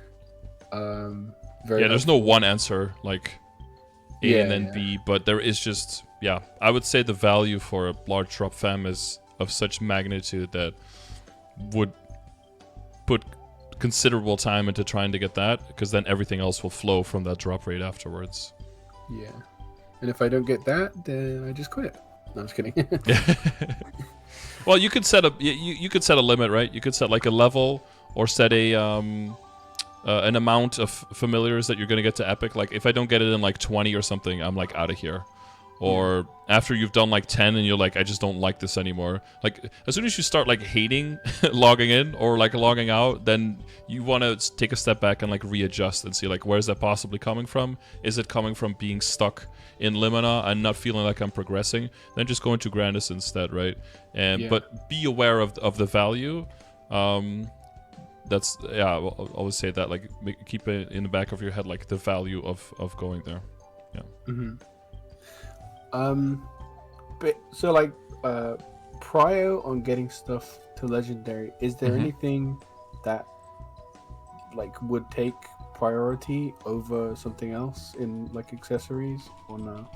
There's no one answer A and then B, but there is just, I would say the value for a large drop fam is of such magnitude that would put considerable time into trying to get that, because then everything else will flow from that drop rate afterwards. Yeah. And if I don't get that, then I just quit. No, I'm just kidding. Well, you could set you could set a limit, right? You could set a level, or set an amount of familiars that you're gonna get to epic. If I don't get it in 20 or something, I'm out of here. Or after you've done 10 and you're I just don't like this anymore. As soon as you start hating logging in or logging out, then you want to take a step back and readjust and see where's that possibly coming from? Is it coming from being stuck in Limina and not feeling like I'm progressing? Then just go into Grandis instead, right? But be aware of the value. That's I'll always say that keep it in the back of your head the value of going there. Yeah. But so prior on getting stuff to legendary, is there anything that would take priority over something else in accessories, or no?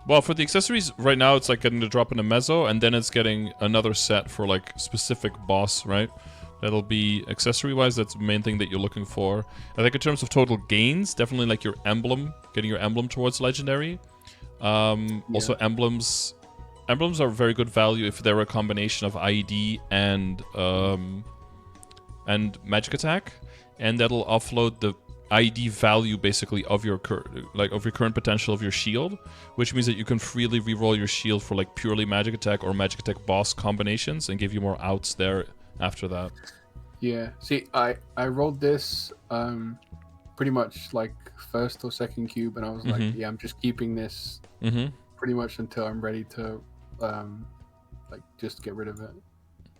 Well, for the accessories right now, it's getting the drop in the mezzo, and then it's getting another set for specific boss, right? That'll be accessory wise, that's the main thing that you're looking for. I think in terms of total gains, definitely your emblem, getting your emblem towards legendary. Also emblems are very good value if they're a combination of IED and magic attack, and that'll offload the IED value basically of your current potential of your shield, which means that you can freely reroll your shield for purely magic attack or magic attack boss combinations and give you more outs there after that. Yeah. See, I rolled this pretty much first or second cube, and I was I'm just keeping this pretty much until I'm ready to just get rid of it,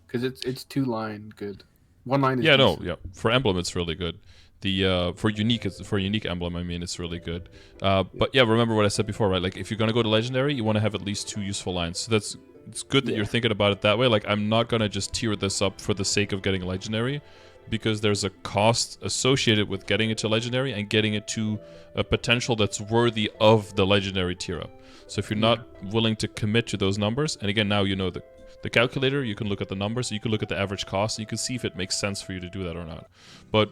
because it's 2-line good. 1 line is decent. For emblem it's really good. The for unique emblem, I mean, it's really good. But remember what I said before, right? If you're gonna go to legendary, you want to have at least 2 useful lines. So it's good that you're thinking about it that way. I'm not gonna just tier this up for the sake of getting legendary, because there's a cost associated with getting it to legendary and getting it to a potential that's worthy of the legendary tier up. So if you're not willing to commit to those numbers, and again, now you know the calculator, you can look at the numbers, you can look at the average cost, and you can see if it makes sense for you to do that or not. But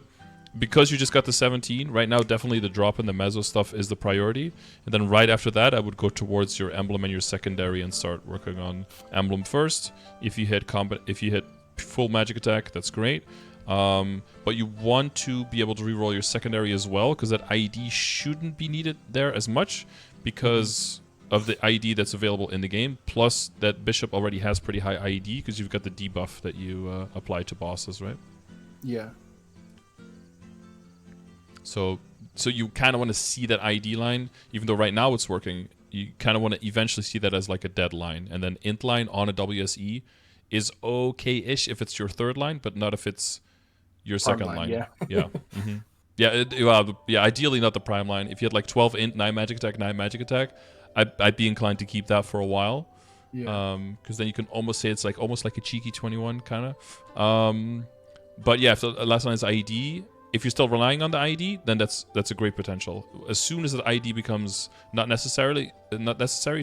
because you just got the 17, right now definitely the drop in the mezzo stuff is the priority. And then right after that, I would go towards your emblem and your secondary and start working on emblem first. If you hit full magic attack, that's great. But you want to be able to reroll your secondary as well, because that IED shouldn't be needed there as much, because of the IED that's available in the game, plus that bishop already has pretty high IED because you've got the debuff that you apply to bosses, right? Yeah. So you kind of want to see that IED line, even though right now it's working. You kind of want to eventually see that as like a dead line, and then int line on a WSE is okay-ish if it's your third line, but not if it's your second line. Yeah. Yeah. Mm-hmm. Yeah, ideally not the prime line. If you had like 12 int, 9 magic attack, I'd be inclined to keep that for a while. Yeah. Because then you can almost say it's like almost like a cheeky 21 kind of. But yeah, if the last line is IED, if you're still relying on the IED, then that's a great potential. As soon as the IED becomes not necessary,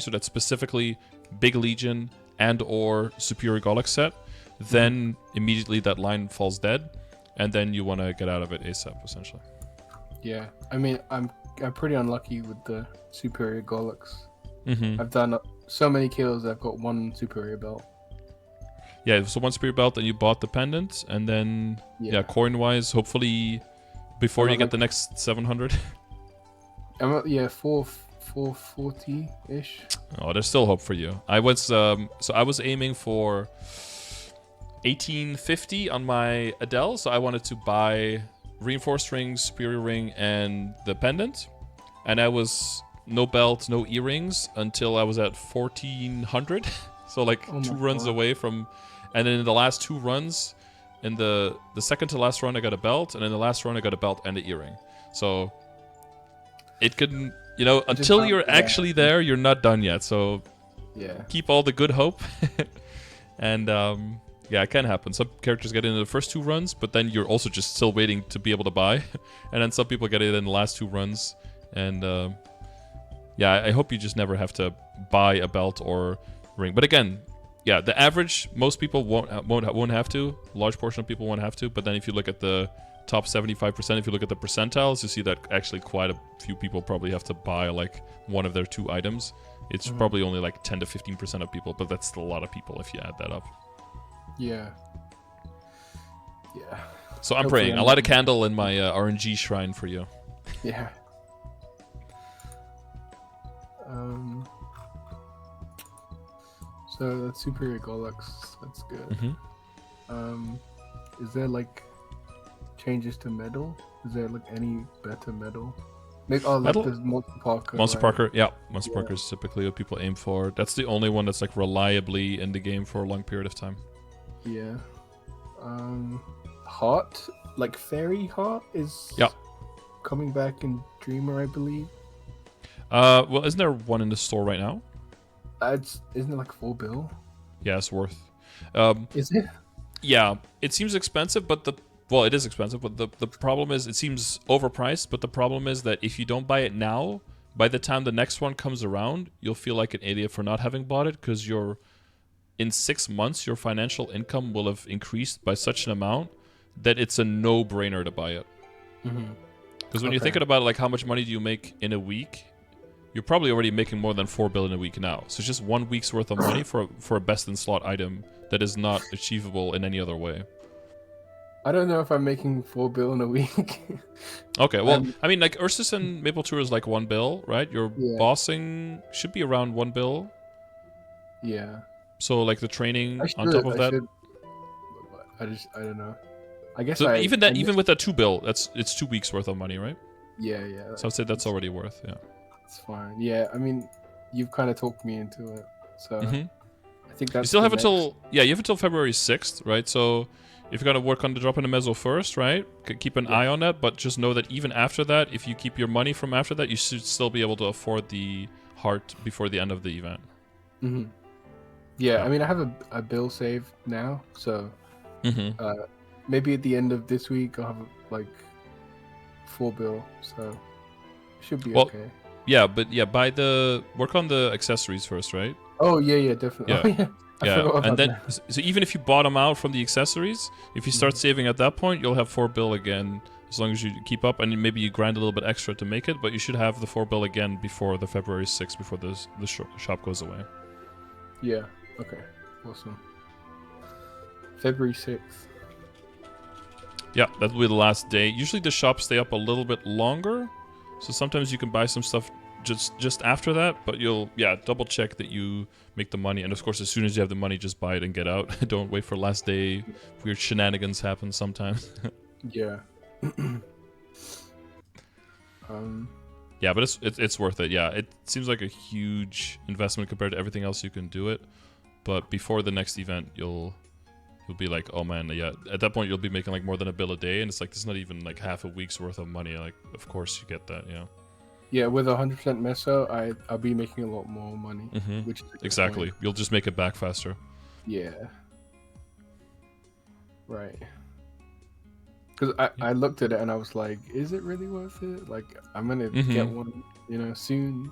so that's specifically Big Legion and or Superior Golix set, then immediately that line falls dead. And then you want to get out of it ASAP, essentially. Yeah, I mean, I'm pretty unlucky with the Superior Golix. Mm-hmm. I've done so many kills. I've got 1 Superior belt. Yeah, so 1 Superior belt, and you bought the pendant, and then coin-wise, hopefully before you get the next 700. I'm at 440 ish. Oh, there's still hope for you. I was aiming for 1850 on my Adele, so I wanted to buy reinforced rings, superior ring, and the pendant. And I was no belt, no earrings until I was at 1400. So like 2 runs away from, and then in the last 2 runs, in the second to last run I got a belt, and in the last run I got a belt and an earring. So it couldn't, until you're actually there, you're not done yet. So keep all the good hope. And yeah, it can happen. Some characters get into the first 2 runs, but then you're also just still waiting to be able to buy. And then some people get it in the last 2 runs. And yeah, I hope you just never have to buy a belt or ring. But again, yeah, the average, most people won't have to. A large portion of people won't have to. But then if you look at the top 75%, if you look at the percentiles, you see that actually quite a few people probably have to buy like one of their 2 items. It's probably only like 10 to 15% of people, but that's still a lot of people if you add that up. Yeah. Yeah. So I'm praying. I'll light a candle in my RNG shrine for you. Yeah. So that's Superior Golix. That's good. Is there like changes to medal? Is there like any better medal? Medal? There's Monster Parker. Monster right? Parker, yeah. Monster Parker is typically what people aim for. That's the only one that's like reliably in the game for a long period of time. Yeah. Heart, like Fairy Heart, is coming back in Dreamer, I believe. Well, isn't there one in the store right now? Isn't it like $4 Yeah, it's worth. Is it? Yeah, it seems expensive, but it is expensive, but the problem is it seems overpriced, but the problem is that if you don't buy it now, by the time the next one comes around, you'll feel like an idiot for not having bought it, because in 6 months, your financial income will have increased by such an amount that it's a no-brainer to buy it. Because when you're thinking about like how much money do you make in a week, you're probably already making more than $4 in a week now. So it's just 1 week's worth of money for a best-in-slot item that is not achievable in any other way. I don't know if I'm making $4 in a week. Okay, well, I mean, like Ursus and Maple Tour is like $1, right? Your bossing should be around $1. Yeah. So like the training on top of that. I don't know. I guess so even with that $2, it's 2 weeks worth of money, right? Yeah. So I'd say that's already worth, It's fine. Yeah, I mean, you've kind of talked me into it, so I think that's. You still have until February 6th, right? So if you're gonna work on the drop in the mezzo first, right? Keep an eye on that, but just know that even after that, if you keep your money from after that, you should still be able to afford the heart before the end of the event. Yeah, I mean, I have a bill saved now, so maybe at the end of this week I'll have like $4, so it should be okay. Yeah, but work on the accessories first, right? Oh yeah, definitely. Yeah, and then so even if you bottom out from the accessories, if you start saving at that point, you'll have $4 again as long as you keep up, and maybe you grind a little bit extra to make it, but you should have the $4 again before the February 6th, before the shop goes away. Yeah. Okay. Awesome. February 6th. Yeah, that will be the last day. Usually the shops stay up a little bit longer, so sometimes you can buy some stuff just after that, but you'll double check that you make the money, and of course as soon as you have the money, just buy it and get out. Don't wait for last day. Weird shenanigans happen sometimes. Yeah. Yeah, but it's worth it. Yeah, it seems like a huge investment compared to everything else you can do it, but before the next event you'll be like, oh man, yeah, at that point you'll be making like more than $1 bill a day, and it's like, this is not even like half a week's worth of money. Like, of course you get that. Yeah, with 100% meso, I'll be making a lot more money, which is exactly point. You'll just make it back faster. Yeah. Right. Because I looked at it and I was like, is it really worth it? Like, I'm gonna get one, soon.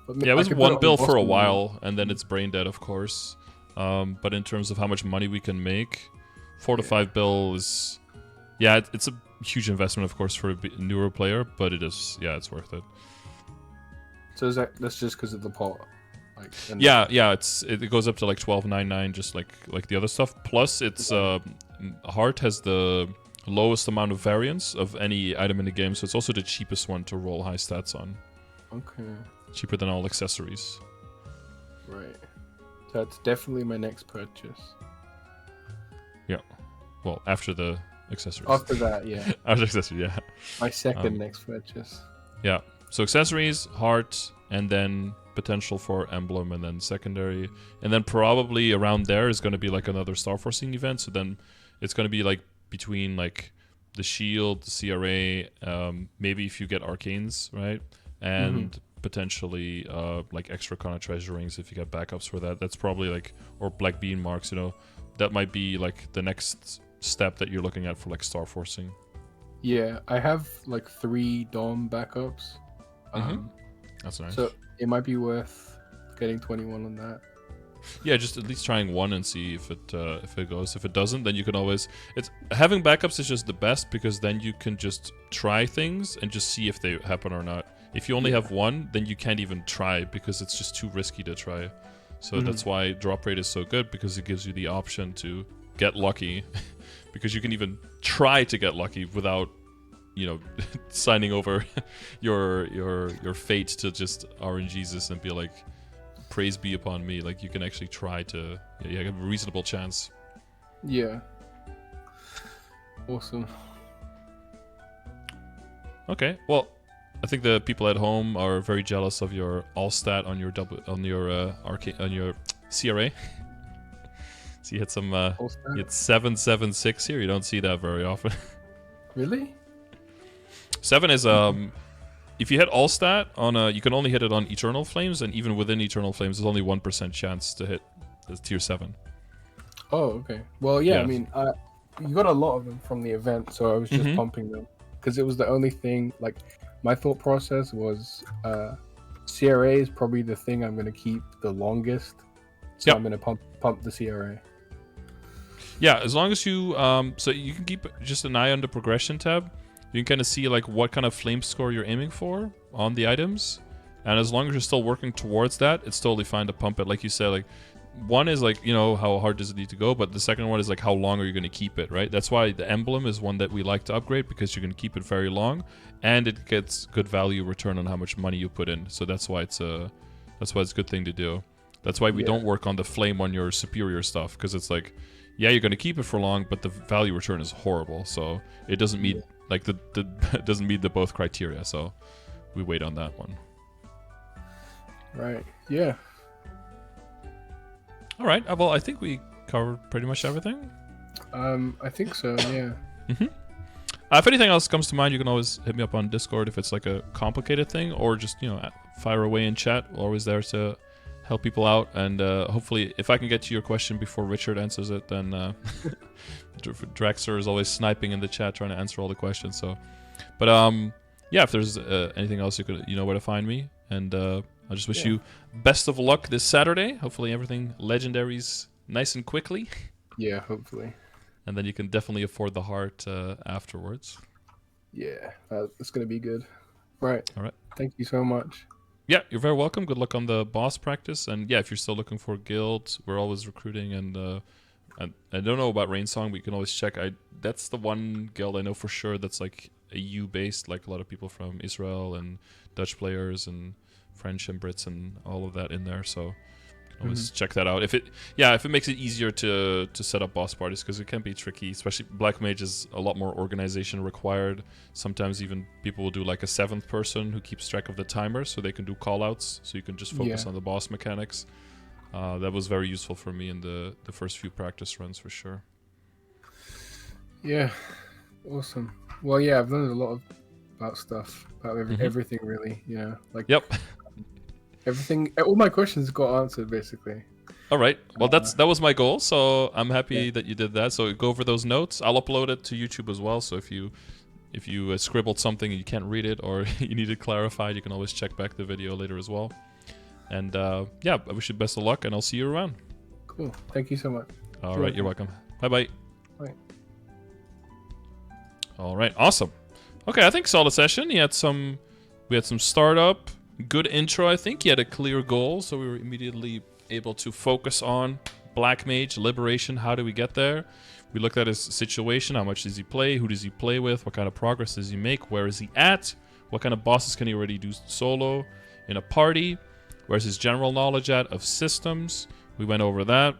But yeah, it was $1 bill for a while, and then it's brain dead, of course. But in terms of how much money we can make, $4 to $5 bill is, it's a huge investment, of course, for a newer player, but it is, it's worth it. So that's just because of the pot? Like, it goes up to like $12.99, just like the other stuff. Plus, it's Heart has the lowest amount of variance of any item in the game, so it's also the cheapest one to roll high stats on. Okay. Cheaper than all accessories. Right. So that's definitely my next purchase. Yeah. Well, after the accessories. After that, yeah. After accessories, yeah. My second next purchase. Yeah. So accessories, Heart, and then potential for emblem, and then secondary, and then probably around there is going to be like another Star Forcing event. So then it's going to be like between like the shield, the CRA, maybe if you get arcanes, right, and potentially like extra kind of treasure rings if you get backups for that. That's probably like, or black bean marks. That might be like the next step that you're looking at for like Star Forcing. Yeah, I have like 3 Dom backups. That's nice. So it might be worth getting 21 on that. Yeah, just at least trying one and see if it goes. If it doesn't, then you can always. It's having backups is just the best, because then you can just try things and just see if they happen or not. If you only have one, then you can't even try because it's just too risky to try. So that's why Droprate is so good, because it gives you the option to get lucky, because you can even try to get lucky without, signing over your fate to just RNGesus and be like, praise be upon me. Like, you can actually try to, you have a reasonable chance. Yeah. Awesome. Okay, well, I think the people at home are very jealous of your all stat on your CRA. So you had some you had 776 here. You don't see that very often. Really? 7 is if you hit all stat on you can only hit it on Eternal Flames, and even within Eternal Flames, there's only 1% chance to hit the tier 7. Oh, okay. Well, yeah. I mean, you got a lot of them from the event, so I was just pumping them because it was the only thing. Like, my thought process was CRA is probably the thing I'm going to keep the longest, so I'm going to pump the CRA. Yeah, as long as you so you can keep just an eye on the progression tab. You can kind of see like what kind of flame score you're aiming for on the items, and as long as you're still working towards that, it's totally fine to pump it. Like you said, like one is like, how hard does it need to go, but the second one is like how long are you going to keep it, right? That's why the emblem is one that we like to upgrade, because you can keep it very long, and it gets good value return on how much money you put in. So that's why it's a good thing to do. That's why we don't work on the flame on your superior stuff, because it's like, yeah, you're going to keep it for long, but the value return is horrible. So it doesn't meet like the doesn't meet the both criteria. So we wait on that one. Right. Yeah. All right. Well, I think we covered pretty much everything. I think so. Yeah. If anything else comes to mind, you can always hit me up on Discord if it's like a complicated thing, or just fire away in chat. We're always there to help people out, and hopefully if I can get to your question before Richard answers it, then Draxler is always sniping in the chat trying to answer all the questions. So, but if there's anything else, you know where to find me, and I just wish you best of luck this Saturday. Hopefully everything legendaries nice and quickly. Yeah, hopefully. And then you can definitely afford the heart afterwards. Yeah, it's gonna be good. Right. All right. Thank you so much. Yeah, you're very welcome. Good luck on the boss practice. And yeah, if you're still looking for a guild, we're always recruiting. And I don't know about Rainsong, but you can always check. That's the one guild I know for sure that's like a EU based, like a lot of people from Israel and Dutch players and French and Brits and all of that in there. So you can always check that out. If it makes it easier to set up boss parties, because it can be tricky, especially Black Mage is a lot more organization required. Sometimes even people will do like a 7th person who keeps track of the timer, so they can do callouts, so you can just focus on the boss mechanics. That was very useful for me in the first few practice runs for sure. Yeah, awesome. Well, yeah, I've learned a lot about stuff, about everything really. Like everything. All my questions got answered basically. All right. Well, that was my goal, so I'm happy that you did that. So go over those notes. I'll upload it to YouTube as well. So if you scribbled something and you can't read it, or you need it clarified, you can always check back the video later as well. And I wish you best of luck, and I'll see you around. Cool. Thank you so much. All right. You're welcome. Bye-bye. Bye. All right. Awesome. Okay, I think solid session. We had some startup, good intro. I think he had a clear goal, so we were immediately able to focus on Black Mage, Liberation. How do we get there? We looked at his situation. How much does he play? Who does he play with? What kind of progress does he make? Where is he at? What kind of bosses can he already do solo in a party? Where's his general knowledge at of systems? We went over that.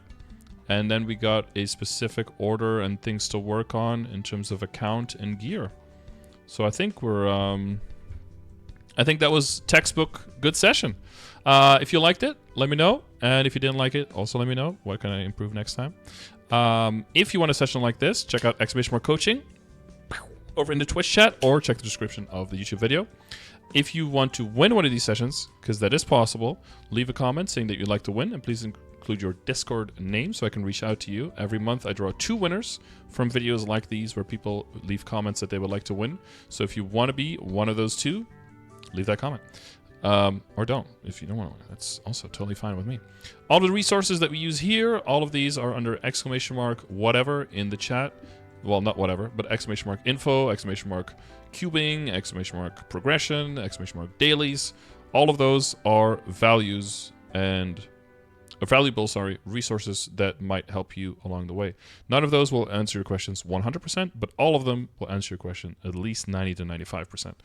And then we got a specific order and things to work on in terms of account and gear. So I think I think that was textbook good session. If you liked it, let me know. And if you didn't like it, also let me know. What can I improve next time? If you want a session like this, check out ! Coaching over in the Twitch chat, or check the description of the YouTube video. If you want to win one of these sessions, because that is possible, leave a comment saying that you'd like to win, and please include your Discord name so I can reach out to you. Every month I draw 2 winners from videos like these where people leave comments that they would like to win. So if you want to be one of those 2, leave that comment. Or don't, if you don't want to win. That's also totally fine with me. All the resources that we use here, all of these are under !whatever in the chat. Well, not whatever, but !info, !cubing, !progression, !dailies. All of those are values and valuable resources that might help you along the way. None of those will answer your questions 100%, but all of them will answer your question at least 90 to 95%.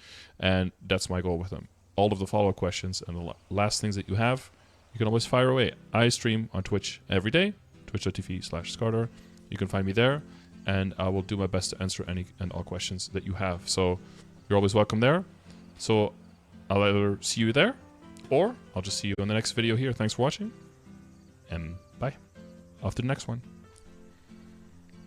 And that's my goal with them. All of the follow-up questions and the last things that you have, you can always fire away. I stream on Twitch every day, twitch.tv/Scardor. You can find me there, and I will do my best to answer any and all questions that you have. So you're always welcome there. So I'll either see you there, or I'll just see you in the next video here. Thanks for watching, and bye. Off to the next one.